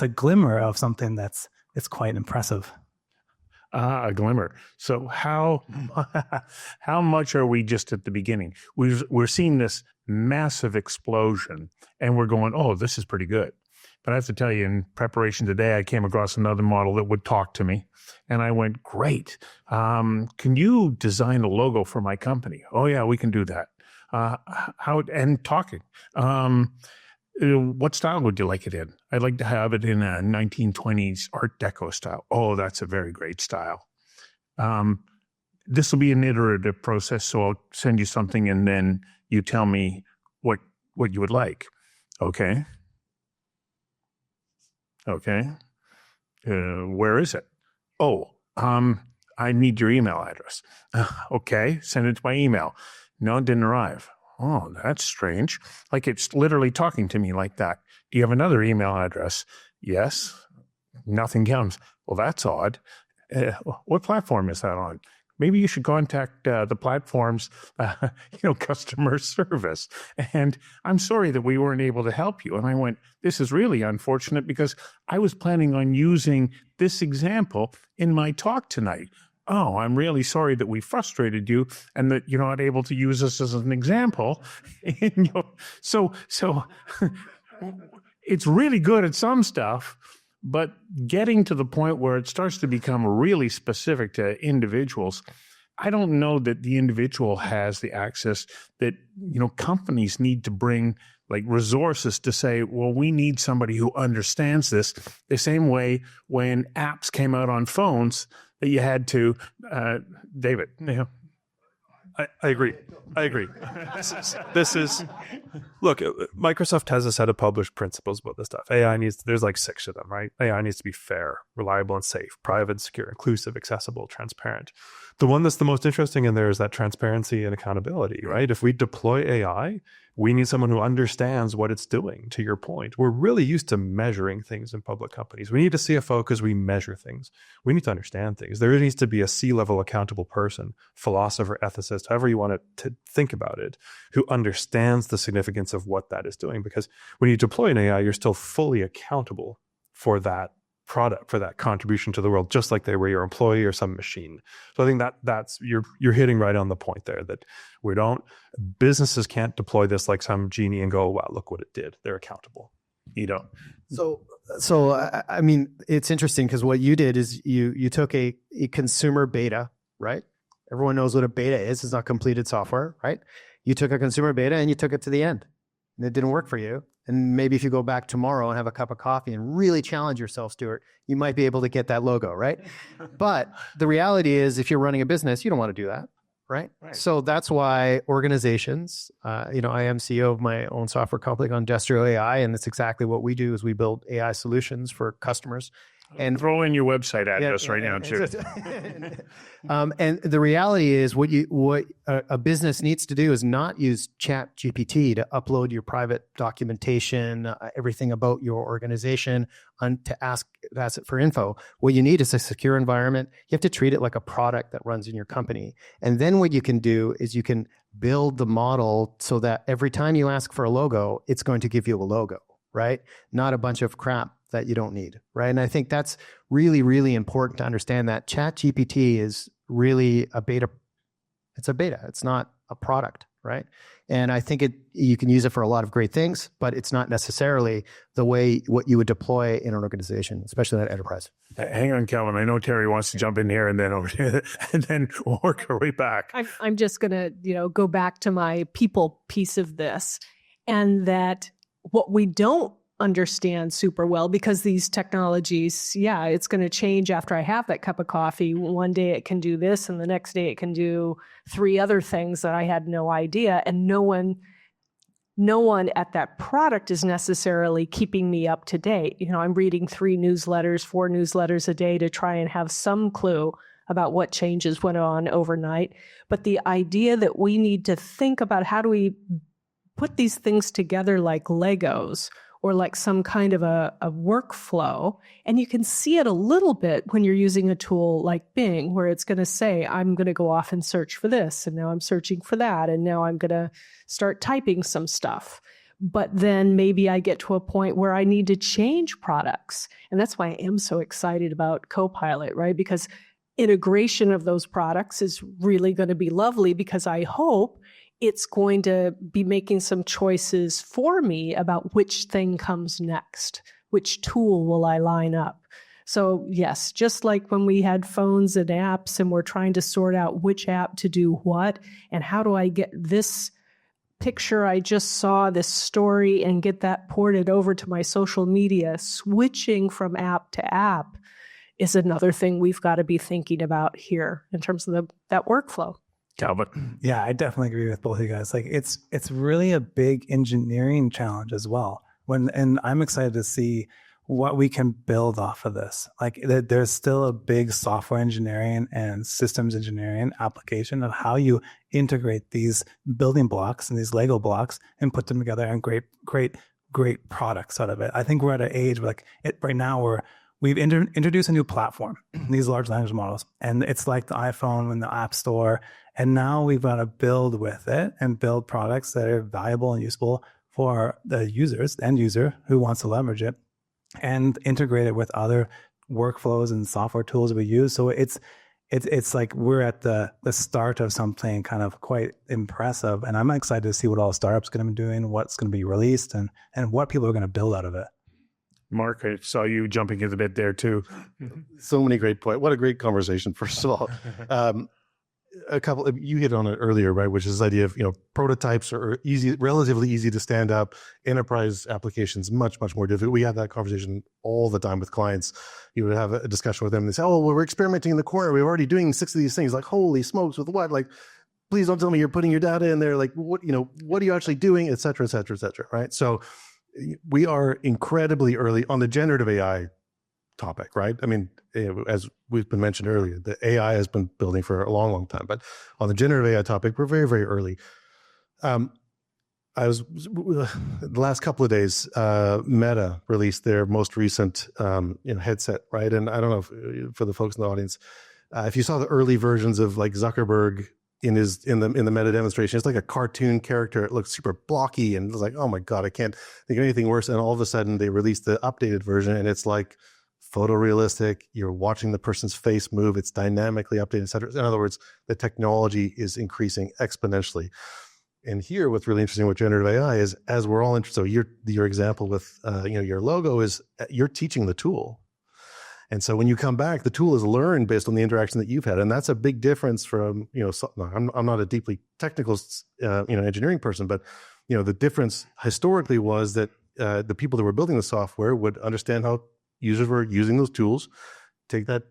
a glimmer of something it's quite impressive. A glimmer. So how much are we just at the beginning? We're seeing this massive explosion and we're going, oh, this is pretty good. But I have to tell you, in preparation today, I came across another model that would talk to me. And I went, great. Can you design a logo for my company? Oh, yeah, we can do that. And talking. What style would you like it in? I'd like to have it in a 1920s Art Deco style. Oh, that's a very great style. This will be an iterative process, so I'll send you something and then you tell me what you would like. Okay. Okay. Where is it? Oh, I need your email address. Okay, send it to my email. No, it didn't arrive. Oh, that's strange. Like it's literally talking to me like that. Do you have another email address? Yes. Nothing comes. Well, that's odd. What platform is that on? Maybe you should contact the platform's, customer service. And I'm sorry that we weren't able to help you. And I went, this is really unfortunate because I was planning on using this example in my talk tonight. Oh, I'm really sorry that we frustrated you and that you're not able to use this as an example. So it's really good at some stuff, but getting to the point where it starts to become really specific to individuals, I don't know that the individual has the access that, companies need to bring like resources to say, well, we need somebody who understands this the same way when apps came out on phones that you had to, David. I agree. This is, look, Microsoft has a set of published principles about this stuff. There's like 6 of them, right? AI needs to be fair, reliable and safe, private, secure, inclusive, accessible, transparent. The one that's the most interesting in there is that transparency and accountability, right? If we deploy AI, We need someone who understands what it's doing, to your point. We're really used to measuring things in public companies. We need a CFO because we measure things. We need to understand things. There needs to be a C-level accountable person, philosopher, ethicist, however you want to think about it, who understands the significance of what that is doing. Because when you deploy an AI, you're still fully accountable for that product, for that contribution to the world, just like they were your employee or some machine. So I think that's you're hitting right on the point there, that businesses can't deploy this like some genie and go, wow, look what it did. They're accountable. So I mean, it's interesting because what you did is you took a consumer beta, right? Everyone knows what a beta is. It's not completed software, right? You took a consumer beta and you took it to the end, and it didn't work for you. And maybe if you go back tomorrow and have a cup of coffee and really challenge yourself, Stuart, you might be able to get that logo, right? But the reality is, if you're running a business, you don't want to do that, right? So that's why organizations, I am CEO of my own software company called Industrial AI, and that's exactly what we do is we build AI solutions for customers. And throw in your website address right now too. And the reality is, what a business needs to do is not use Chat GPT to upload your private documentation, everything about your organization, to ask it for info. What you need is a secure environment. You have to treat it like a product that runs in your company. And then what you can do is you can build the model so that every time you ask for a logo, it's going to give you a logo, right? Not a bunch of crap that you don't need, right? And I think that's really, really important to understand, that ChatGPT is really a beta. It's a beta. It's not a product, right? And I think you can use it for a lot of great things, but it's not necessarily what you would deploy in an organization, especially that enterprise. Hang on, Calvin. I know Terry wants to jump in here and then over here, and then we'll work our way back. I'm just going to, go back to my people piece of this, and that what we don't understand super well, because these technologies, it's going to change after I have that cup of coffee. One day it can do this, and the next day it can do 3 other things that I had no idea. And no one at that product is necessarily keeping me up to date. I'm reading 4 newsletters a day to try and have some clue about what changes went on overnight. But the idea that we need to think about, how do we put these things together like Legos, or like some kind of a workflow. And you can see it a little bit when you're using a tool like Bing, where it's going to say, I'm going to go off and search for this, and now I'm searching for that, and now I'm going to start typing some stuff. But then maybe I get to a point where I need to change products. And that's why I am so excited about Copilot, right? Because integration of those products is really going to be lovely, because I hope it's going to be making some choices for me about which thing comes next, which tool will I line up. So yes, just like when we had phones and apps and we're trying to sort out which app to do what, and how do I get this picture I just saw, this story, and get that ported over to my social media, switching from app to app is another thing we've got to be thinking about here in terms of that workflow. Calvin. Yeah, I definitely agree with both of you guys. Like it's really a big engineering challenge as well. And I'm excited to see what we can build off of this. Like there's still a big software engineering and systems engineering application of how you integrate these building blocks and these Lego blocks and put them together and great products out of it. I think we're at an age where right now we've introduced a new platform, these large language models, and it's like the iPhone and the App Store. And now we've got to build with it and build products that are valuable and useful for the end user who wants to leverage it, and integrate it with other workflows and software tools we use. So it's like we're at the start of something kind of quite impressive. And I'm excited to see what all startups are going to be doing, what's going to be released, and what people are going to build out of it. Mark, I saw you jumping in the bit there too. So many great points. What a great conversation, first of all. A couple of, you hit on it earlier, right? Which is this idea of, prototypes are relatively easy to stand up. Enterprise applications, much more difficult. We have that conversation all the time with clients. You would have a discussion with them. And they say, oh, well, we're experimenting in the corner. We're already doing 6 of these things. Like, holy smokes, with what? Like, please don't tell me you're putting your data in there. Like, what are you actually doing? Et cetera, et cetera, et cetera, right? So we are incredibly early on the generative AI topic, right? I mean, as we've been mentioned earlier, the AI has been building for a long time, but on the generative AI topic, we're very, very early. the last couple of days, Meta released their most recent headset, right? And I don't know if, for the folks in the audience, if you saw the early versions of like Zuckerberg in the Meta demonstration, it's like a cartoon character. It looks super blocky, and it's like, oh my god, I can't think of anything worse. And all of a sudden, they released the updated version, and it's like photorealistic. You're watching the person's face move. It's dynamically updated, et cetera. In other words, the technology is increasing exponentially. And here, what's really interesting with generative AI is, as we're all interested. So your example with your logo is you're teaching the tool. And so when you come back, the tool is learned based on the interaction that you've had, and that's a big difference from I'm not a deeply technical engineering person, but the difference historically was that the people that were building the software would understand how users were using those tools, take that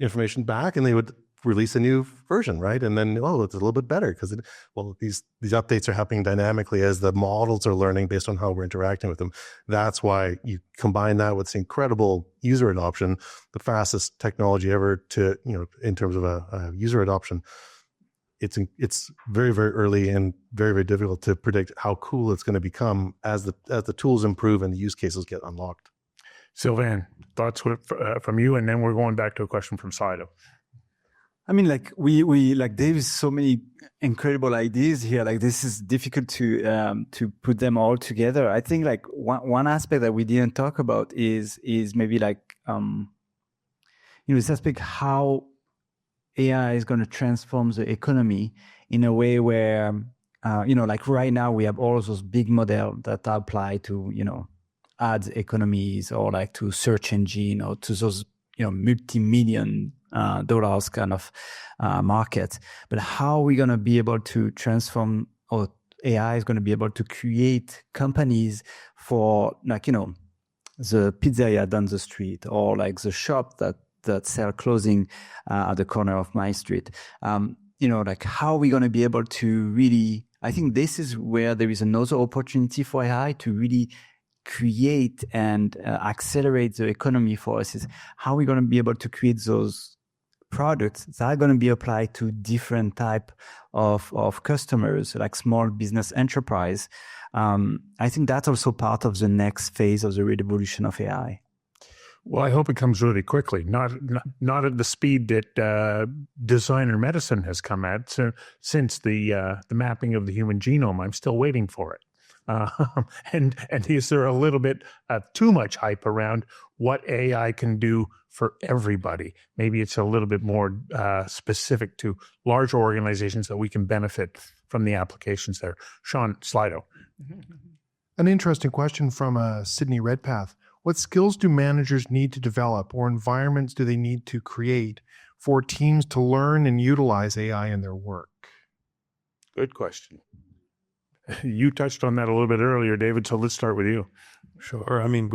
information back, and they would release a new version, right? And then, it's a little bit better because these updates are happening dynamically as the models are learning based on how we're interacting with them. That's why you combine that with this incredible user adoption, the fastest technology ever to, in terms of a user adoption. It's very, very early and very, very difficult to predict how cool it's going to become as the tools improve and the use cases get unlocked. Sylvain, thoughts from you, and then we're going back to a question from Slido. I mean, like we there's so many incredible ideas here. Like this is difficult to put them all together. I think like one aspect that we didn't talk about is maybe like this aspect how AI is going to transform the economy in a way where like right now we have all those big models that are applied to ads economies or like to search engine or to those multi-million dollars kind of market. But how are we going to be able to transform, or AI is going to be able to create companies for the pizzeria down the street, or like the shop that sell clothing at the corner of my street. Like how are we going to be able to really, I think this is where there is another opportunity for AI to really create and accelerate the economy for us, is how are we going to be able to create those products that are going to be applied to different type of customers, like small business enterprise. I think that's also part of the next phase of the revolution of AI. Well, I hope it comes really quickly, not at the speed that designer medicine has come at. So since the mapping of the human genome, I'm still waiting for it. And is there a little bit too much hype around what AI can do for everybody? Maybe it's a little bit more specific to large organizations that we can benefit from the applications there. Sean, Slido. An interesting question from Sydney Redpath. What skills do managers need to develop, or environments do they need to create for teams to learn and utilize AI in their work? Good question. You touched on that a little bit earlier, David, so let's start with you. Sure. I mean,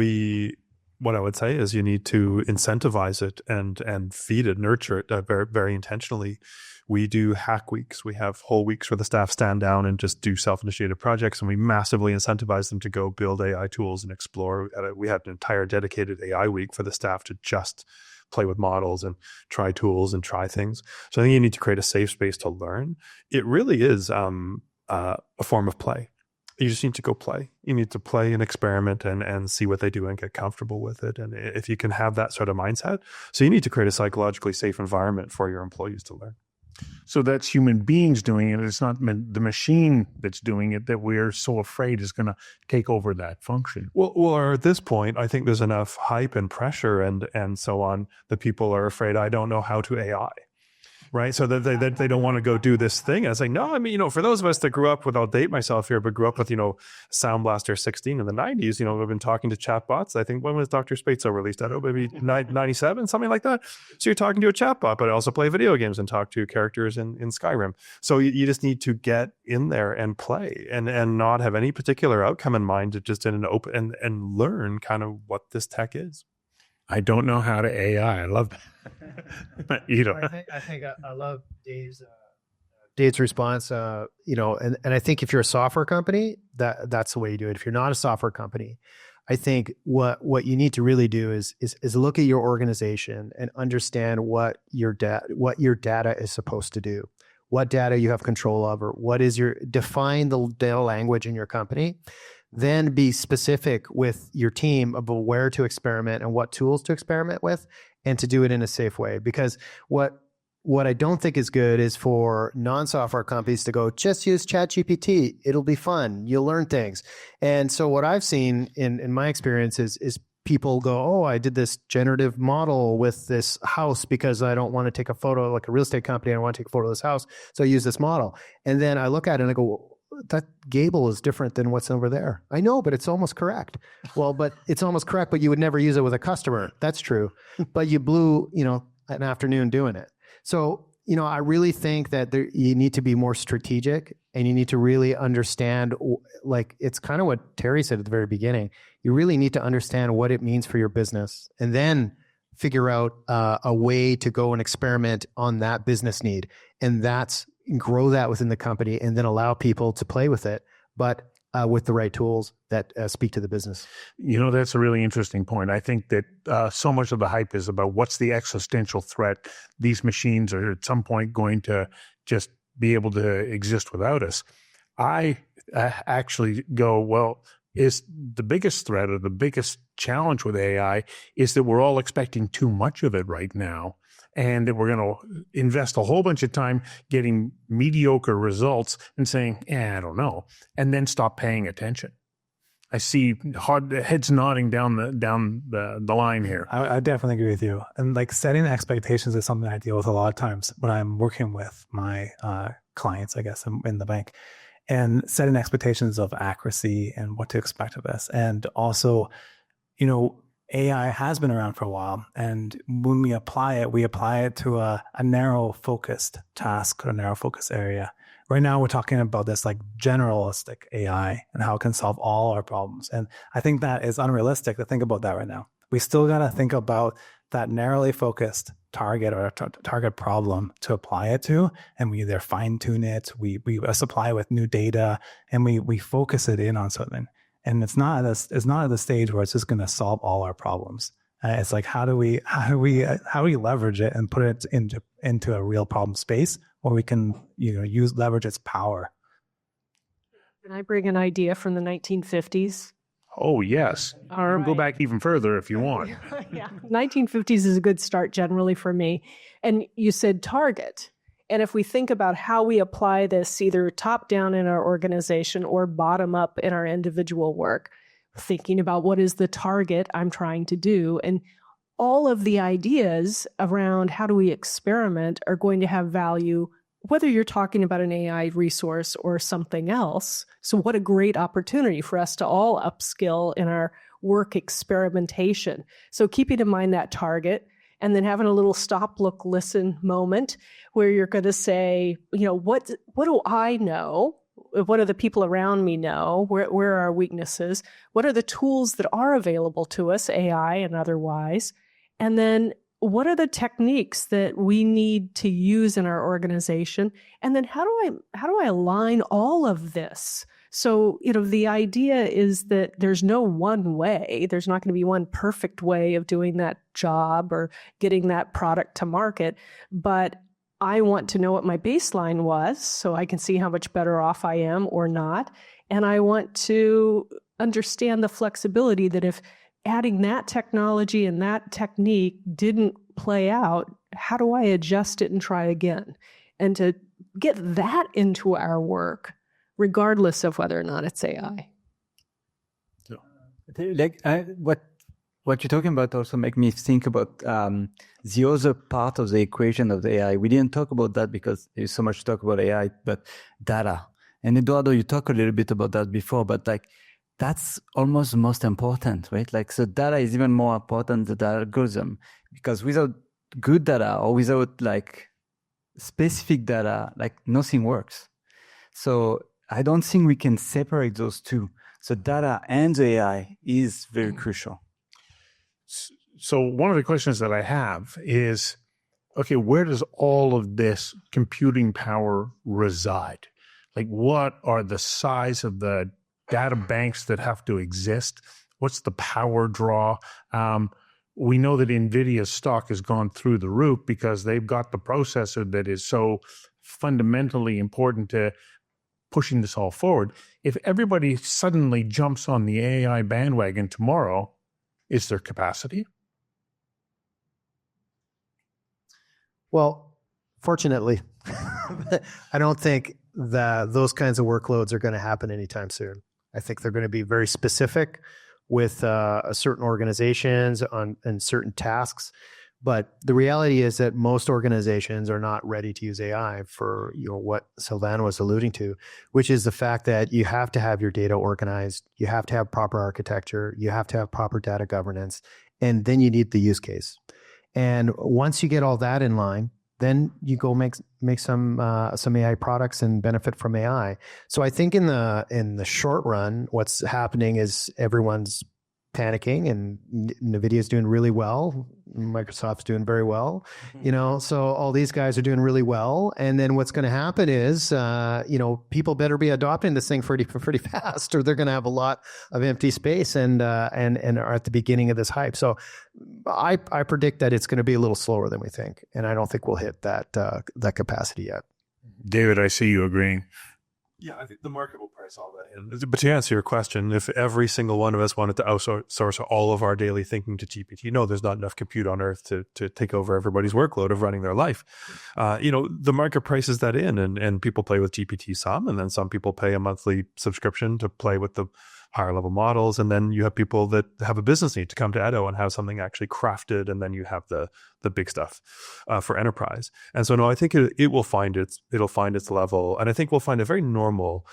what I would say is you need to incentivize it and feed it, nurture it very, very intentionally. We do hack weeks. We have whole weeks where the staff stand down and just do self-initiated projects, and we massively incentivize them to go build AI tools and explore. We have an entire dedicated AI week for the staff to just play with models and try tools and try things. So I think you need to create a safe space to learn. It really is a form of play. You just need to go play. You need to play and experiment and see what they do and get comfortable with it. And if you can have that sort of mindset, so you need to create a psychologically safe environment for your employees to learn. So that's human beings doing it. It's not the machine that's doing it that we're so afraid is going to take over that function. Well, at this point, I think there's enough hype and pressure and so on that people are afraid, I don't know how to AI. Right. So that they don't want to go do this thing. And it's like, no, I mean, for those of us that grew up with, I'll date myself here, but grew up with, Sound Blaster 16 in the 90s, we've been talking to chatbots. I think when was Dr. Spateso released? I don't know, maybe 97, something like that. So you're talking to a chatbot, but also play video games and talk to characters in Skyrim. So you just need to get in there and play and not have any particular outcome in mind, just in an open and learn kind of what this tech is. I don't know how to AI. I love that. I think I love Dave's response. And I think if you're a software company, that's the way you do it. If you're not a software company, I think what you need to really do is look at your organization and understand what your data is supposed to do. what data you have control of, or what is define the data language in your company. Then be specific with your team about where to experiment and what tools to experiment with, and to do it in a safe way. Because what I don't think is good is for non-software companies to go, just use ChatGPT. It'll be fun. You'll learn things. And so what I've seen in my experience is people go, oh, I did this generative model with this house because I don't want to take a photo, like a real estate company. I want to take a photo of this house. So I use this model. And then I look at it and I go, well, that gable is different than what's over there. I know, but it's almost correct. Well, but it's almost correct, but you would never use it with a customer. That's true. But you blew, an afternoon doing it. So, I really think that you need to be more strategic, and you need to really understand, like, it's kind of what Terry said at the very beginning. You really need to understand what it means for your business, and then figure out a way to go and experiment on that business need. And grow that within the company, and then allow people to play with it, but with the right tools that speak to the business. That's a really interesting point. I think that so much of the hype is about what's the existential threat. These machines are at some point going to just be able to exist without us. I actually go, well, is the biggest threat or the biggest challenge with AI is that we're all expecting too much of it right now. And that we're going to invest a whole bunch of time getting mediocre results and saying, I don't know, and then stop paying attention. I see heads nodding down the line here. I definitely agree with you. And like setting expectations is something I deal with a lot of times when I'm working with my clients, I guess, in the bank, and setting expectations of accuracy and what to expect of this. And also, AI has been around for a while, and when we apply it to a narrow focused task or a narrow focused area. Right now, we're talking about this like generalistic AI and how it can solve all our problems. And I think that is unrealistic to think about that right now. We still got to think about that narrowly focused target or target problem to apply it to, and we either fine tune it, we supply it with new data, and we focus it in on something. And it's not at the stage where it's just going to solve all our problems. It's like how do we leverage it and put it into a real problem space where we can leverage its power. Can I bring an idea from the 1950s? Oh yes, All right. Go back even further if you want. Yeah, 1950s is a good start generally for me. And you said target. And if we think about how we apply this either top down in our organization or bottom up in our individual work, thinking about what is the target I'm trying to do, and all of the ideas around how do we experiment are going to have value, whether you're talking about an AI resource or something else. So what a great opportunity for us to all upskill in our work experimentation. So keeping in mind that target, and then having a little stop, look, listen moment where you're going to say, what do I know? What do the people around me know? Where are our weaknesses? What are the tools that are available to us, AI and otherwise? And then what are the techniques that we need to use in our organization? And then how do I align all of this? So, the idea is that there's no one way. There's not going to be one perfect way of doing that job or getting that product to market. But I want to know what my baseline was so I can see how much better off I am or not. And I want to understand the flexibility that if adding that technology and that technique didn't play out, how do I adjust it and try again? And to get that into our work, regardless of whether or not it's AI. What you're talking about also make me think about the other part of the equation of the AI. We didn't talk about that because there's so much to talk about AI, but data. And Eduardo, you talked a little bit about that before, but that's almost the most important, right? So data is even more important than the algorithm, because without good data or without specific data, nothing works. So I don't think we can separate those two. So data and the AI is very crucial. So one of the questions that I have is, okay, where does all of this computing power reside? What are the size of the data banks that have to exist? What's the power draw? we know that NVIDIA's stock has gone through the roof because they've got the processor that is so fundamentally important to pushing this all forward. If everybody suddenly jumps on the AI bandwagon tomorrow, is there capacity? Well, fortunately, I don't think that those kinds of workloads are going to happen anytime soon. I think they're going to be very specific with certain organizations and certain tasks. But the reality is that most organizations are not ready to use AI for what Sylvain was alluding to, which is the fact that you have to have your data organized, you have to have proper architecture, you have to have proper data governance, and then you need the use case. And once you get all that in line, then you go make some AI products and benefit from AI. So I think in the short run, what's happening is everyone's panicking, and NVIDIA's doing really well. Microsoft's doing very well, so all these guys are doing really well. And then what's going to happen is, people better be adopting this thing pretty fast, or they're going to have a lot of empty space and are at the beginning of this hype. So I predict that it's going to be a little slower than we think. And I don't think we'll hit that capacity yet. David, I see you agreeing. Yeah, I think the market will price all that in. But to answer your question, if every single one of us wanted to outsource all of our daily thinking to GPT, no, there's not enough compute on Earth to take over everybody's workload of running their life. The market prices that in, and people play with GPT some, and then some people pay a monthly subscription to play with the higher level models. And then you have people that have a business need to come to Edo and have something actually crafted. And then you have the big stuff for enterprise. And so, no, I think it'll find its level. And I think we'll find it very normal.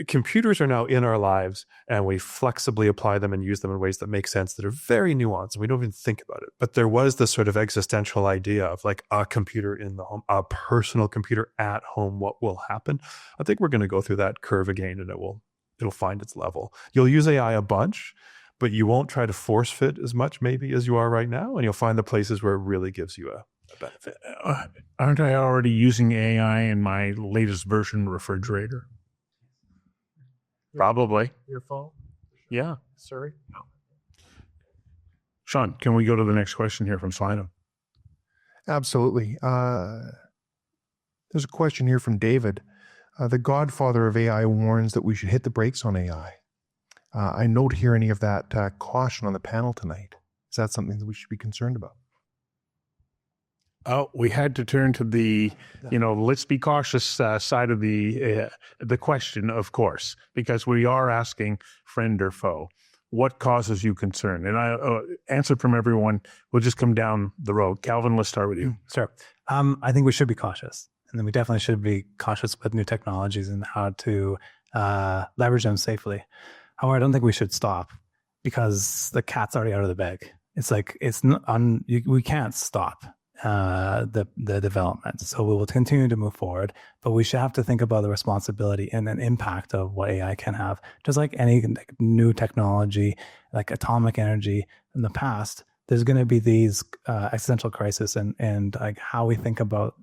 Computers are now in our lives, and we flexibly apply them and use them in ways that make sense, that are very nuanced. And we don't even think about it. But there was this sort of existential idea of like a computer in the home, a personal computer at home. What will happen? I think we're going to go through that curve again, and it'll find its level. You'll use AI a bunch, but you won't try to force fit as much maybe as you are right now. And you'll find the places where it really gives you a benefit. Aren't I already using AI in my latest version refrigerator? Probably. Your phone? Yeah. Sorry. No. Sean, can we go to the next question here from Slino? Absolutely. There's a question here from David. The godfather of AI warns that we should hit the brakes on AI. I don't hear any of that caution on the panel tonight. Is that something that we should be concerned about? Oh, we had to turn to the, let's be cautious side of the question, of course, because we are asking friend or foe, what causes you concern? And I answer from everyone. We'll just come down the road. Calvin, let's start with you. Sure. I think we should be cautious. And then we definitely should be cautious with new technologies and how to leverage them safely. However, I don't think we should stop, because the cat's already out of the bag. It's like we can't stop the development. So we will continue to move forward, but we should have to think about the responsibility and an impact of what AI can have. Just like any new technology, like atomic energy in the past, there's going to be these existential crises, and like how we think about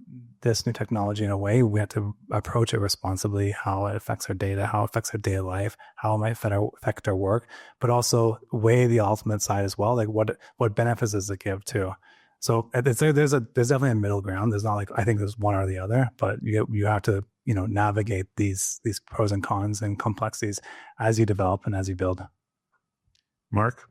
this new technology in a way, we have to approach it responsibly, how it affects our data, how it affects our daily life, how it might affect our work, but also weigh the ultimate side as well. Like what benefits does it give too? So there's definitely a middle ground. There's not like, I think there's one or the other, but you have to, navigate these pros and cons and complexities as you develop and as you build. Mark?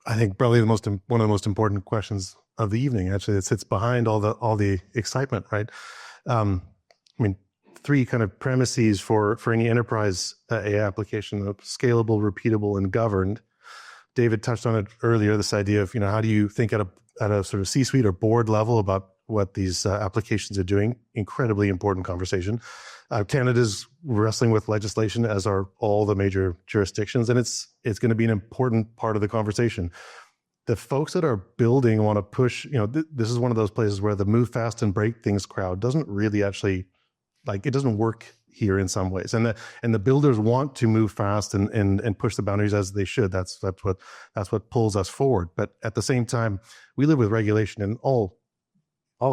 I think probably one of the most important questions of the evening, actually, that sits behind all the excitement, right? Three kind of premises for any enterprise AI application: scalable, repeatable, and governed. David touched on it earlier. This idea of how do you think at a sort of C-suite or board level about what these applications are doing? Incredibly important conversation. Canada's wrestling with legislation, as are all the major jurisdictions, and it's going to be an important part of the conversation. The folks that are building want to push, this is one of those places where the move fast and break things crowd doesn't really actually, it doesn't work here in some ways. And the builders want to move fast and push the boundaries as they should. That's what pulls us forward. But at the same time, we live with regulation in all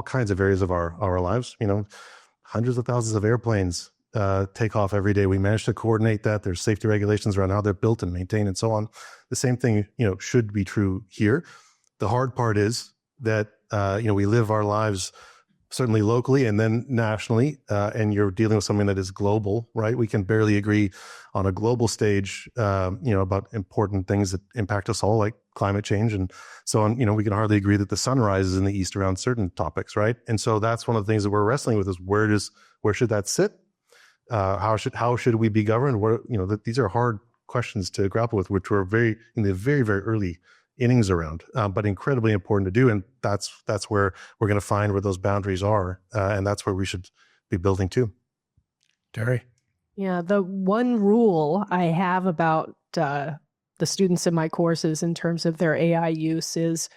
kinds of areas of our lives. Hundreds of thousands of airplanes take off every day. We manage to coordinate that. There's safety regulations around how they're built and maintained and so on. The same thing, should be true here. The hard part is that, we live our lives certainly locally and then nationally, and you're dealing with something that is global, right? We can barely agree on a global stage, about important things that impact us all, like climate change and so on. We can hardly agree that the sun rises in the east around certain topics, right? And so that's one of the things that we're wrestling with is where should that sit? How should we be governed? These are hard questions to grapple with, which we're in the very, very early innings around, but incredibly important to do. And that's where we're going to find where those boundaries are. And that's where we should be building to. Terry? Yeah, the one rule I have about the students in my courses in terms of their AI use is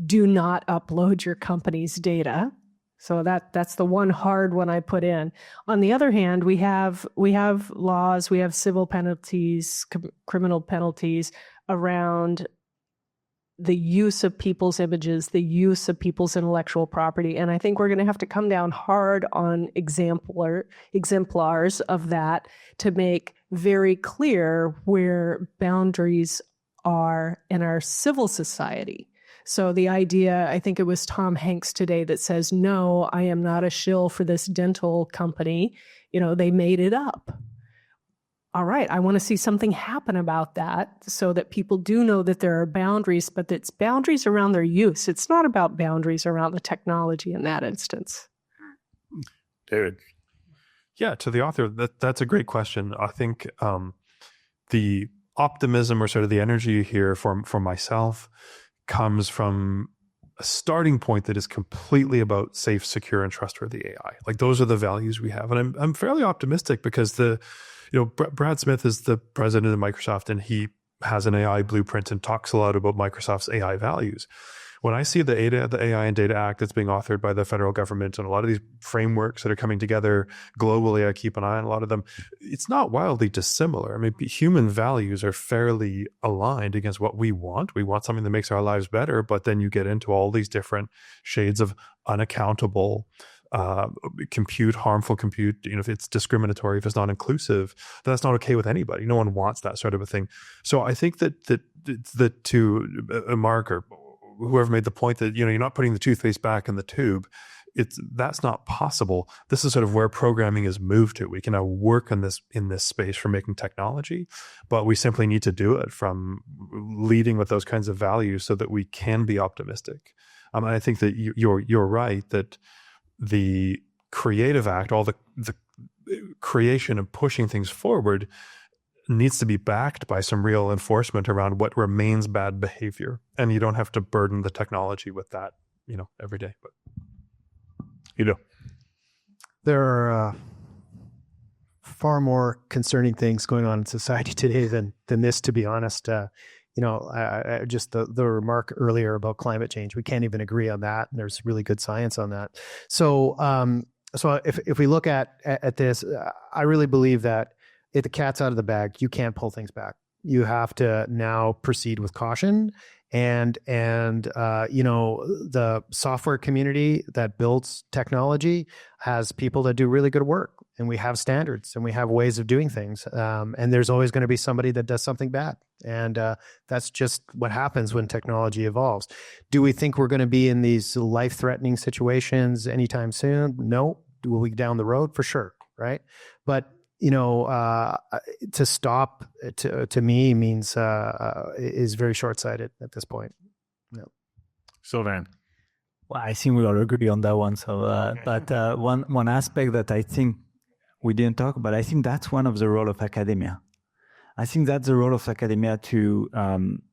do not upload your company's data. So that's the one hard one I put in. On the other hand, we have laws, we have civil penalties, criminal penalties around the use of people's images, the use of people's intellectual property. And I think we're going to have to come down hard on exemplars of that to make very clear where boundaries are in our civil society. So the idea, I think it was Tom Hanks today that says, no, I am not a shill for this dental company. They made it up. All right, I want to see something happen about that so that people do know that there are boundaries, but it's boundaries around their use. It's not about boundaries around the technology in that instance. David. Yeah, to the author, that's a great question. I think the optimism or sort of the energy here from myself comes from a starting point that is completely about safe, secure, and trustworthy AI. Like those are the values we have. And I'm fairly optimistic because Brad Smith is the president of Microsoft and he has an AI blueprint and talks a lot about Microsoft's AI values. When I see the AI and Data Act that's being authored by the federal government and a lot of these frameworks that are coming together globally, I keep an eye on a lot of them, it's not wildly dissimilar. I mean, human values are fairly aligned against what we want. We want something that makes our lives better, but then you get into all these different shades of unaccountable, harmful compute, if it's discriminatory, if it's not inclusive, that's not okay with anybody. No one wants that sort of a thing. So I think that to Mark or whoever made the point that, you're not putting the toothpaste back in the tube, that's not possible. This is sort of where programming is moved to. We can now work in this space for making technology, but we simply need to do it from leading with those kinds of values so that we can be optimistic. And I think that you're right that the Creative Act, all the creation and pushing things forward needs to be backed by some real enforcement around what remains bad behavior. And you don't have to burden the technology with that, every day. But there are far more concerning things going on in society today than this, to be honest. I just the remark earlier about climate change, we can't even agree on that. And there's really good science on that. So if we look at this, I really believe that if the cat's out of the bag, you can't pull things back. You have to now proceed with caution. And the software community that builds technology has people that do really good work, and we have standards and we have ways of doing things. And there's always going to be somebody that does something bad. And that's just what happens when technology evolves. Do we think we're going to be in these life-threatening situations anytime soon? No. Will we down the road? For sure, right? But to stop to me means is very short-sighted at this point. Yeah. Sylvain. Well, I think we all agree on that one. So, but one aspect that I think we didn't talk about, I think that's one of the role of academia. I think that's the role of academia to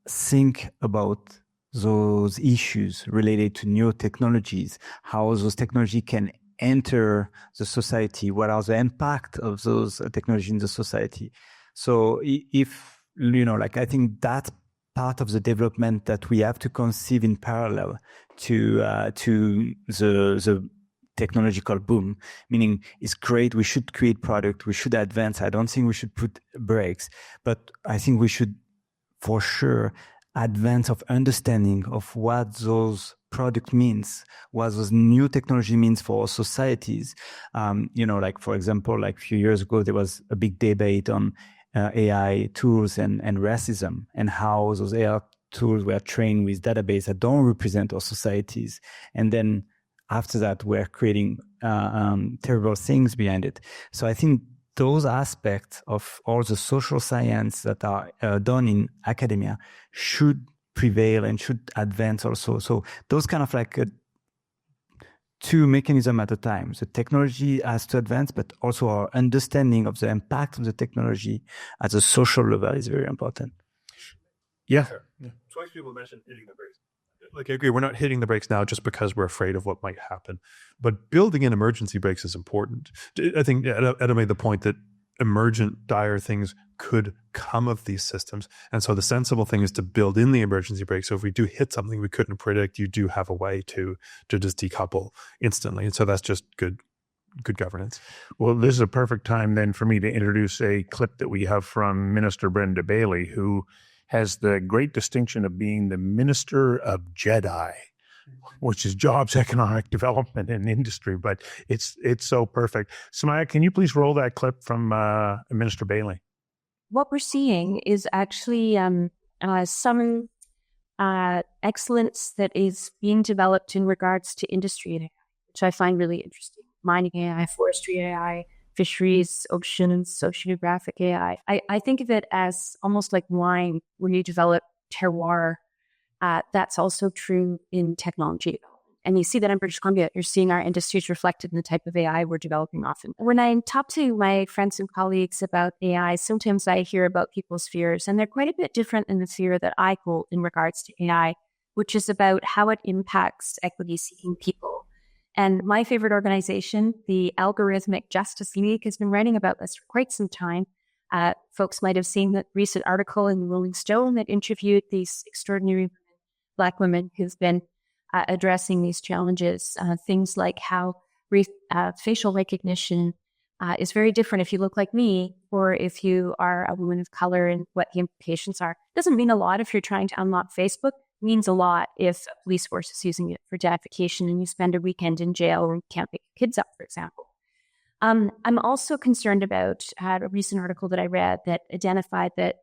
think about those issues related to new technologies, how those technology can enter the society, what are the impact of those technology in the society. So if, I think that's part of the development that we have to conceive in parallel to the technological boom, meaning it's great, we should create product, we should advance. I don't think we should put brakes, but I think we should for sure advance of understanding of what those product means, what those new technology means for societies. Like for example, like a few years ago, there was a big debate on AI tools and racism, and how those AI tools were trained with databases that don't represent our societies. And then after that, we're creating terrible things behind it. So I think those aspects of all the social science that are done in academia should prevail and should advance also. So those kind of like two mechanisms at a time. The technology has to advance, but also our understanding of the impact of the technology at the social level is very important. Yeah. Twice people mentioned hitting the brakes. Like I agree, we're not hitting the brakes now just because we're afraid of what might happen. But building in emergency brakes is important. I think Eda made the point that emergent, dire things could come of these systems. And so the sensible thing is to build in the emergency brake. So if we do hit something we couldn't predict, you do have a way to just decouple instantly. And so that's just good governance. Well, this is a perfect time then for me to introduce a clip that we have from Minister Brenda Bailey, who has the great distinction of being the Minister of JEDI, which is Jobs, Economic Development, and Industry. But it's so perfect. Samaya, can you please roll that clip from Minister Bailey? What we're seeing is actually some excellence that is being developed in regards to industry AI, which I find really interesting. Mining AI, forestry AI, fisheries, oceans, oceanographic AI. I think of it as almost like wine, where you develop terroir. That's also true in technology. And you see that in British Columbia, you're seeing our industries reflected in the type of AI we're developing often. When I talk to my friends and colleagues about AI, sometimes I hear about people's fears, and they're quite a bit different than the fear that I hold in regards to AI, which is about how it impacts equity-seeking people. And my favorite organization, the Algorithmic Justice League, has been writing about this for quite some time. Folks might have seen the recent article in the Rolling Stone that interviewed these extraordinary Black women who've been addressing these challenges. Things like how facial recognition is very different if you look like me or if you are a woman of color, and what the implications are. It doesn't mean a lot if you're trying to unlock Facebook. It means a lot if a police force is using it for identification and you spend a weekend in jail or can't pick your kids up, for example. I'm also concerned about a recent article that I read that identified that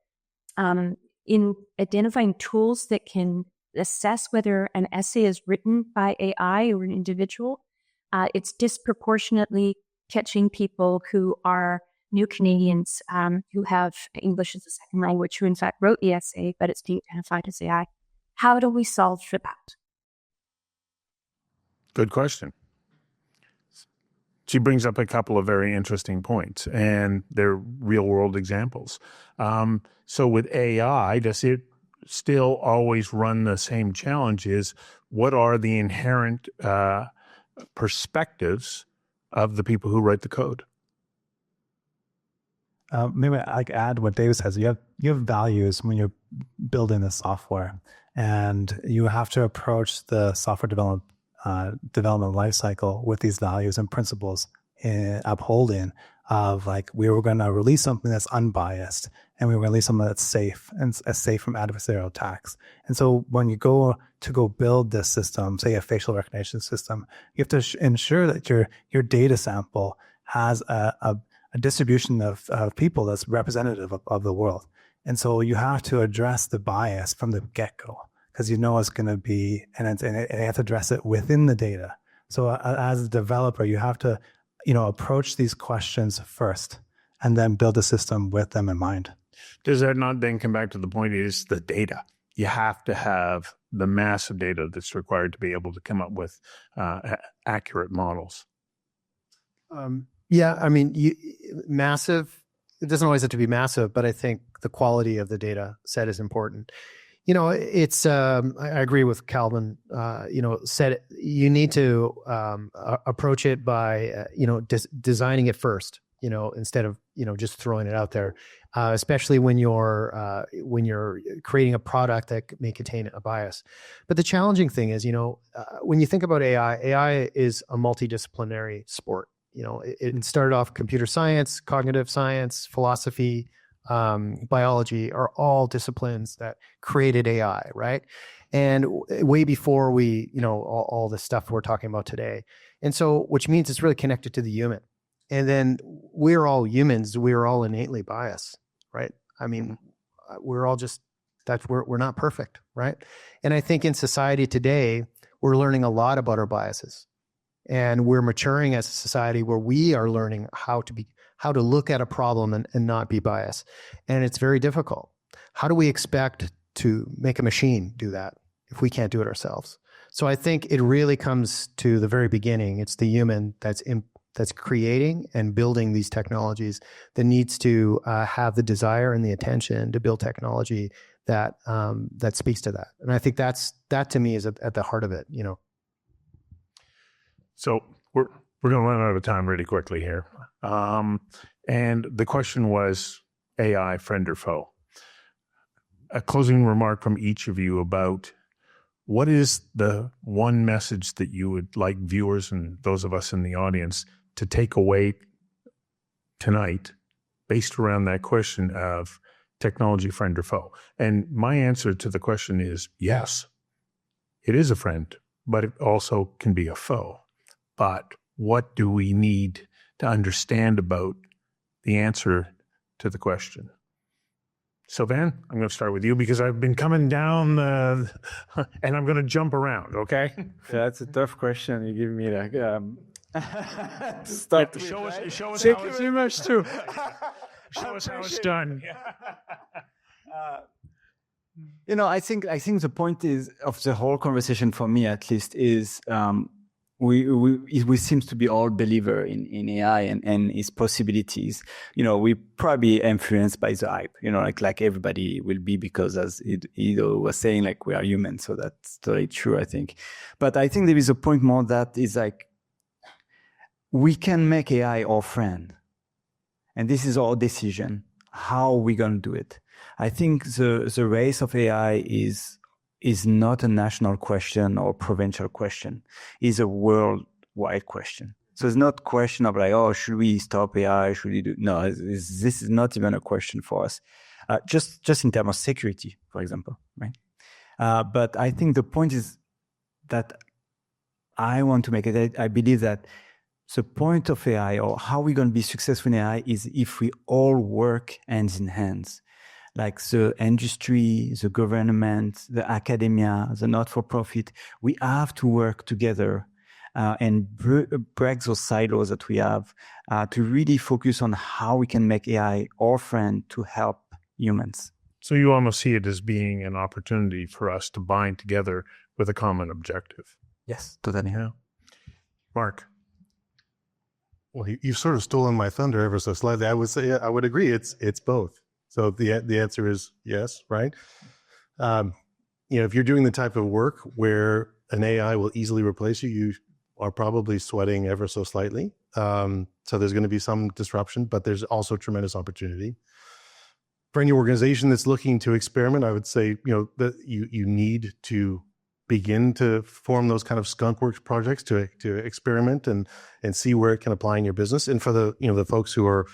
in identifying tools that can assess whether an essay is written by AI or an individual, it's disproportionately catching people who are new Canadians who have English as a second language, who in fact wrote the essay, but it's being identified as AI. How do we solve for that? Good question. She brings up a couple of very interesting points, and they're real-world examples. So with AI, does it still always run the same challenges? What are the inherent perspectives of the people who write the code? Maybe I add what David says. You have values when you're building the software, and you have to approach the software development lifecycle with these values and principles upholding of, like, we were going to release something that's unbiased, and we were going to release something that's safe and safe from adversarial attacks. And so when you go build this system, say a facial recognition system, you have to ensure that your data sample has a distribution of people that's representative of the world. And so you have to address the bias from the get-go, because you know it's going to be, and you have to address it within the data. So as a developer, you have to, approach these questions first and then build a system with them in mind. Does that not then come back to the point is the data? You have to have the massive data that's required to be able to come up with accurate models. Yeah, I mean, massive, it doesn't always have to be massive, but I think the quality of the data set is important. It's, I agree with Calvin, said you need to approach it by, designing it first, instead of, just throwing it out there, especially when you're creating a product that may contain a bias. But the challenging thing is, when you think about AI is a multidisciplinary sport. It started off computer science, cognitive science, philosophy, biology are all disciplines that created AI, right? and way before we, all the stuff we're talking about today. And so, which means it's really connected to the human. And then we're all humans. We're all innately biased, right? I mean, we're all just, we're not perfect, right? And I think in society today, we're learning a lot about our biases. And we're maturing as a society where we are learning how to look at a problem and not be biased. And it's very difficult. How do we expect to make a machine do that if we can't do it ourselves? So I think it really comes to the very beginning. It's the human that's creating and building these technologies that needs to have the desire and the attention to build technology that speaks to that. And I think that to me is at the heart of it, So we're going to run out of time really quickly here. And the question was AI, friend or foe? A closing remark from each of you about what is the one message that you would like viewers and those of us in the audience to take away tonight based around that question of technology, friend or foe? And my answer to the question is yes, it is a friend, but it also can be a foe. But what do we need to understand about the answer to the question? Sylvain, I'm going to start with you because I've been coming down and I'm going to jump around, okay? Yeah, that's a tough question. You give me like Show us Thank how you it's, very much too. show us how it's done. I think the point is of the whole conversation for me at least is we seems to be all believer in AI and its possibilities. We probably influenced by the hype. Like everybody will be, because as Ido was saying, like we are human, so that's totally true, I think. But I think there is a point more that is like we can make AI our friend, and this is our decision. How are we going to do it? I think the race of AI is not a national question or provincial question. It's a worldwide question. So it's not a question of like, oh, should we stop AI? Should we do? No, this is not even a question for us. Just in terms of security, for example, right? But I think the point is that I want to make it. I believe that the point of AI, or how we're going to be successful in AI, is if we all work hands in hands. Like the industry, the government, the academia, the not-for-profit, we have to work together and break those silos that we have to really focus on how we can make AI our friend to help humans. So you almost see it as being an opportunity for us to bind together with a common objective. Yes, totally. Yeah. Mark? Well, you've sort of stolen my thunder ever so slightly. I would say I would agree. It's both. So the answer is yes, right? If you're doing the type of work where an AI will easily replace you, you are probably sweating ever so slightly. So there's going to be some disruption, but there's also tremendous opportunity. For any organization that's looking to experiment, I would say, that you need to begin to form those kind of skunkworks projects to experiment and see where it can apply in your business. And for the folks who are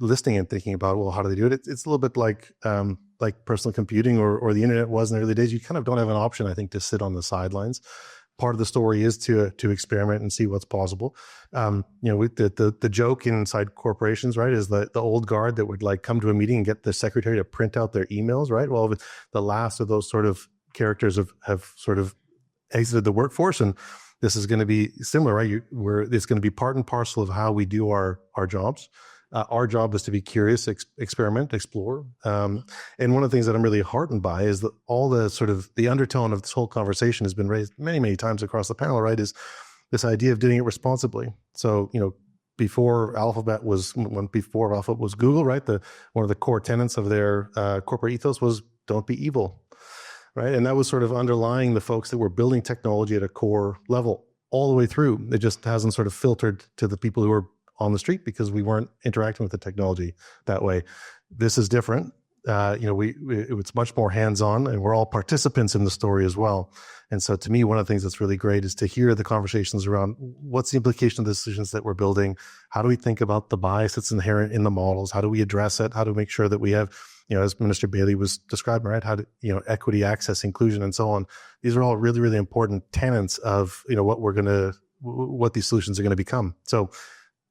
listening and thinking about, well, how do they do it? It's a little bit like personal computing or the internet was in the early days. You kind of don't have an option, I think, to sit on the sidelines. Part of the story is to experiment and see what's possible. The joke inside corporations, right, is the old guard that would like come to a meeting and get the secretary to print out their emails, right? Well, the last of those sort of characters have sort of exited the workforce, and this is going to be similar, right? It's going to be part and parcel of how we do our jobs. Our job is to be curious, experiment, explore. And one of the things that I'm really heartened by is that all the sort of the undertone of this whole conversation has been raised many, many times across the panel, right? Is this idea of doing it responsibly. So, before Alphabet was Google, right? One of the core tenets of their corporate ethos was don't be evil. Right. And that was sort of underlying the folks that were building technology at a core level all the way through. It just hasn't sort of filtered to the people who are on the street because we weren't interacting with the technology that way. This is different. It's much more hands-on, and we're all participants in the story as well. And so to me, one of the things that's really great is to hear the conversations around what's the implication of the decisions that we're building? How do we think about the bias that's inherent in the models? How do we address it? How do we make sure that we have as Minister Bailey was describing, right? How to, equity, access, inclusion, and so on. These are all really, really important tenets of, what these solutions are going to become. So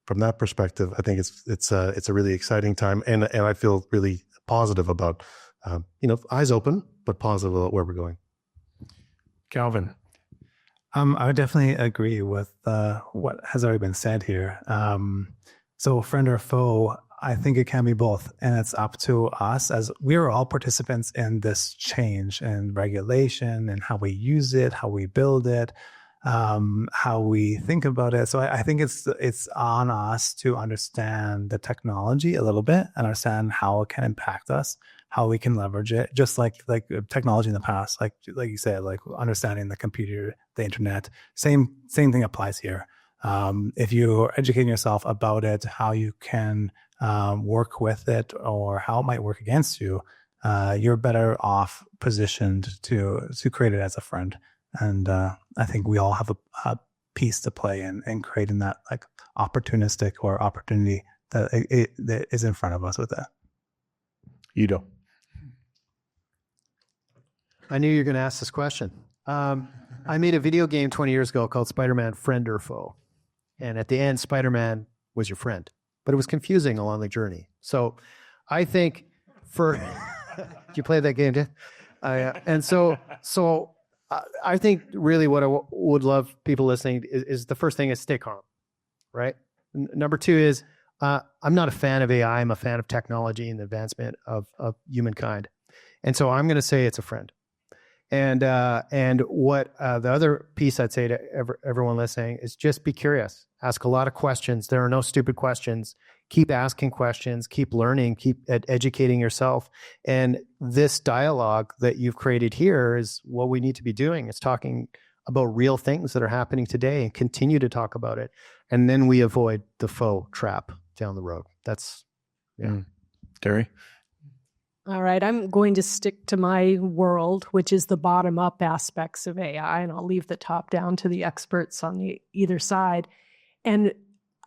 from that perspective, I think it's a really exciting time. And I feel really positive about, eyes open, but positive about where we're going. Calvin. I would definitely agree with what has already been said here. So friend or foe, I think it can be both. And it's up to us, as we are all participants in this change and regulation and how we use it, how we build it, how we think about it. So I think it's on us to understand the technology a little bit, understand how it can impact us, how we can leverage it, just like technology in the past, like you said, like understanding the computer, the internet. Same thing applies here. If you're educating yourself about it, how you can work with it, or how it might work against you, you're better off positioned to create it as a friend. And I think we all have a piece to play in creating that like opportunistic or opportunity that is in front of us with that. Ido. I knew you were going to ask this question. I made a video game 20 years ago called Spider-Man Friend or Foe. And at the end, Spider-Man was your friend. But it was confusing along the journey. So I think did you play that game, Dave? I think really what I would love people listening is the first thing is stay calm, right? Number two is I'm not a fan of AI. I'm a fan of technology and the advancement of humankind. And so I'm going to say it's a friend. And what the other piece I'd say to everyone listening is just be curious. Ask a lot of questions. There are no stupid questions. Keep asking questions. Keep learning. Keep educating yourself. And this dialogue that you've created here is what we need to be doing. It's talking about real things that are happening today and continue to talk about it. And then we avoid the faux trap down the road. That's, yeah. Terry? All right, I'm going to stick to my world, which is the bottom-up aspects of AI, and I'll leave the top-down to the experts on either side. And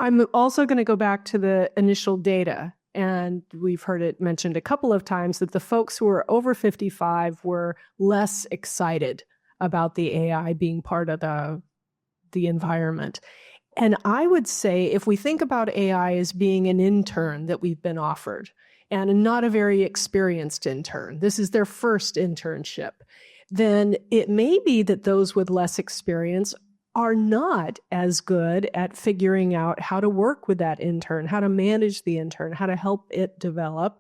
I'm also going to go back to the initial data, and we've heard it mentioned a couple of times that the folks who are over 55 were less excited about the AI being part of the environment. And I would say if we think about AI as being an intern that we've been offered, and not a very experienced intern, this is their first internship, then it may be that those with less experience are not as good at figuring out how to work with that intern, how to manage the intern, how to help it develop.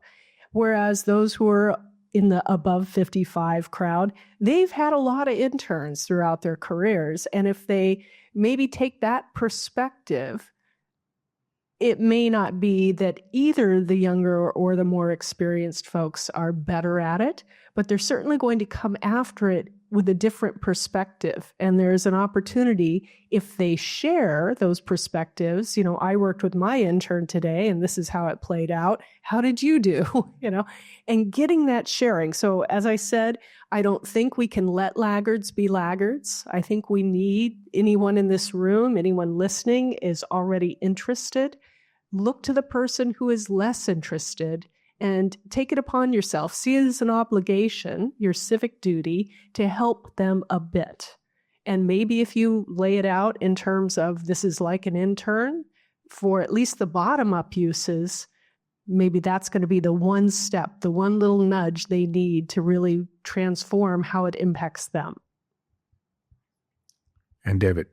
Whereas those who are in the above 55 crowd, they've had a lot of interns throughout their careers. And if they maybe take that perspective, it may not be that either the younger or the more experienced folks are better at it, but they're certainly going to come after it with a different perspective. And there's an opportunity if they share those perspectives. I worked with my intern today and this is how it played out. How did you do? And getting that sharing. So as I said, I don't think we can let laggards be laggards. I think we need anyone in this room, anyone listening is already interested. Look to the person who is less interested and take it upon yourself. See it as an obligation, your civic duty, to help them a bit. And maybe if you lay it out in terms of this is like an intern, for at least the bottom-up uses, maybe that's going to be the one step, the one little nudge they need to really transform how it impacts them. And David?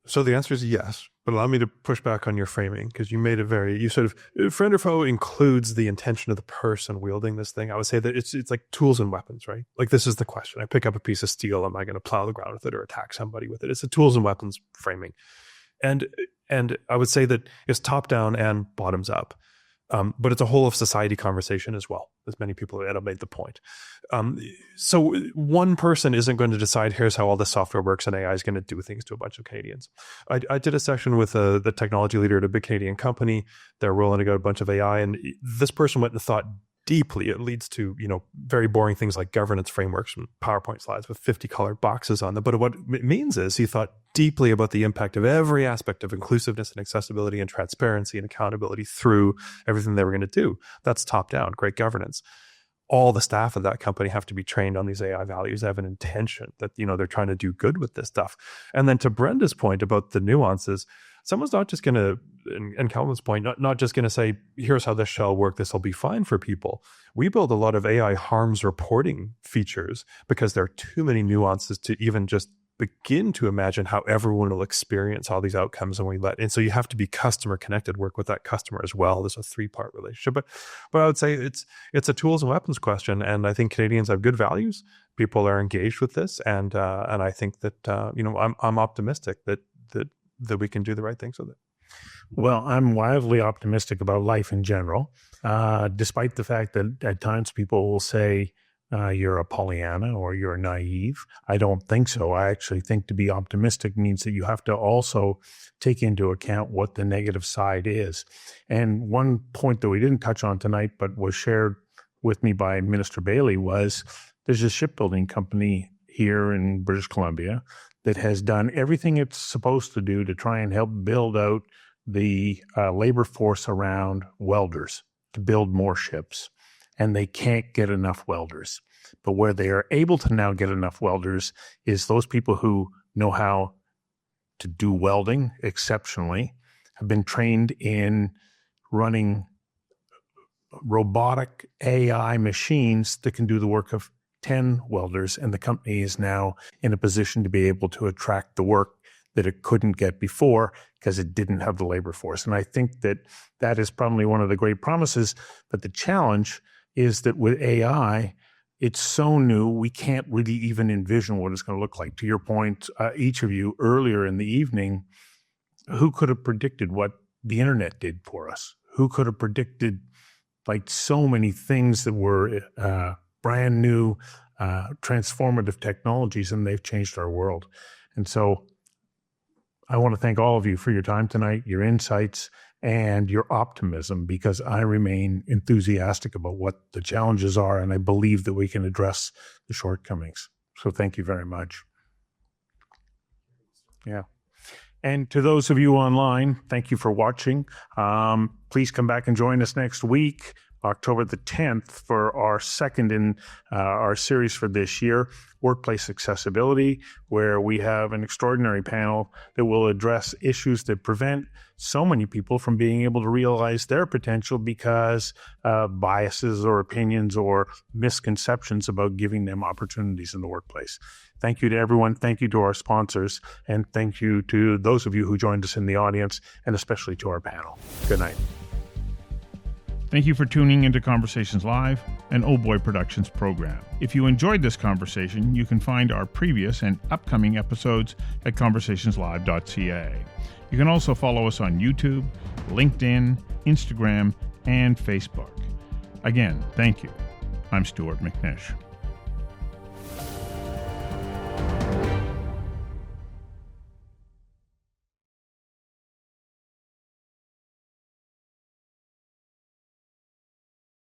So the answer is yes, but allow me to push back on your framing, because you sort of, friend or foe includes the intention of the person wielding this thing. I would say that it's like tools and weapons, right? Like this is the question. I pick up a piece of steel. Am I going to plow the ground with it or attack somebody with it? It's a tools and weapons framing. And I would say that it's top down and bottoms up. But it's a whole of society conversation as well, as many people have made the point. So one person isn't going to decide, here's how all this software works and AI is going to do things to a bunch of Canadians. I did a session with the technology leader at a big Canadian company. They're rolling out a bunch of AI, and this person went and thought deeply. It leads to, very boring things like governance frameworks and PowerPoint slides with 50 colored boxes on them. But what it means is he thought deeply about the impact of every aspect of inclusiveness and accessibility and transparency and accountability through everything they were going to do. That's top down, great governance. All the staff of that company have to be trained on these AI values. They have an intention that, they're trying to do good with this stuff. And then to Brenda's point about the nuances, someone's not just going to, and Calvin's point, not just going to say, here's how this shall work, this will be fine for people. We build a lot of AI harms reporting features because there are too many nuances to even just begin to imagine how everyone will experience all these outcomes. And so you have to be customer connected, work with that customer as well. There's a 3-part relationship. But I would say it's a tools and weapons question. And I think Canadians have good values. People are engaged with this. And I think that, I'm optimistic that we can do the right things with it. Well, I'm wildly optimistic about life in general, despite the fact that at times people will say you're a Pollyanna or you're naive. I don't think so. I actually think to be optimistic means that you have to also take into account what the negative side is. And one point that we didn't touch on tonight, but was shared with me by Minister Bailey, was there's a shipbuilding company here in British Columbia that has done everything it's supposed to do to try and help build out the labor force around welders to build more ships. And they can't get enough welders. But where they are able to now get enough welders is those people who know how to do welding exceptionally, have been trained in running robotic AI machines that can do the work of 10 welders, and the company is now in a position to be able to attract the work that it couldn't get before because it didn't have the labor force. And I think that is probably one of the great promises. But the challenge is that with AI, it's so new, we can't really even envision what it's going to look like. To your point, each of you earlier in the evening, who could have predicted what the internet did for us? Who could have predicted like so many things that were brand new, transformative technologies, and they've changed our world. And so I want to thank all of you for your time tonight, your insights, and your optimism, because I remain enthusiastic about what the challenges are, and I believe that we can address the shortcomings. So thank you very much. Yeah. And to those of you online, thank you for watching. Please come back and join us next week, October the 10th, for our second in our series for this year, Workplace Accessibility, where we have an extraordinary panel that will address issues that prevent so many people from being able to realize their potential because biases or opinions or misconceptions about giving them opportunities in the workplace. Thank you to everyone. Thank you to our sponsors. And thank you to those of you who joined us in the audience, and especially to our panel. Good night. Thank you for tuning into Conversations Live, an Oh Boy Productions program. If you enjoyed this conversation, you can find our previous and upcoming episodes at conversationslive.ca. You can also follow us on YouTube, LinkedIn, Instagram, and Facebook. Again, thank you. I'm Stuart McNish.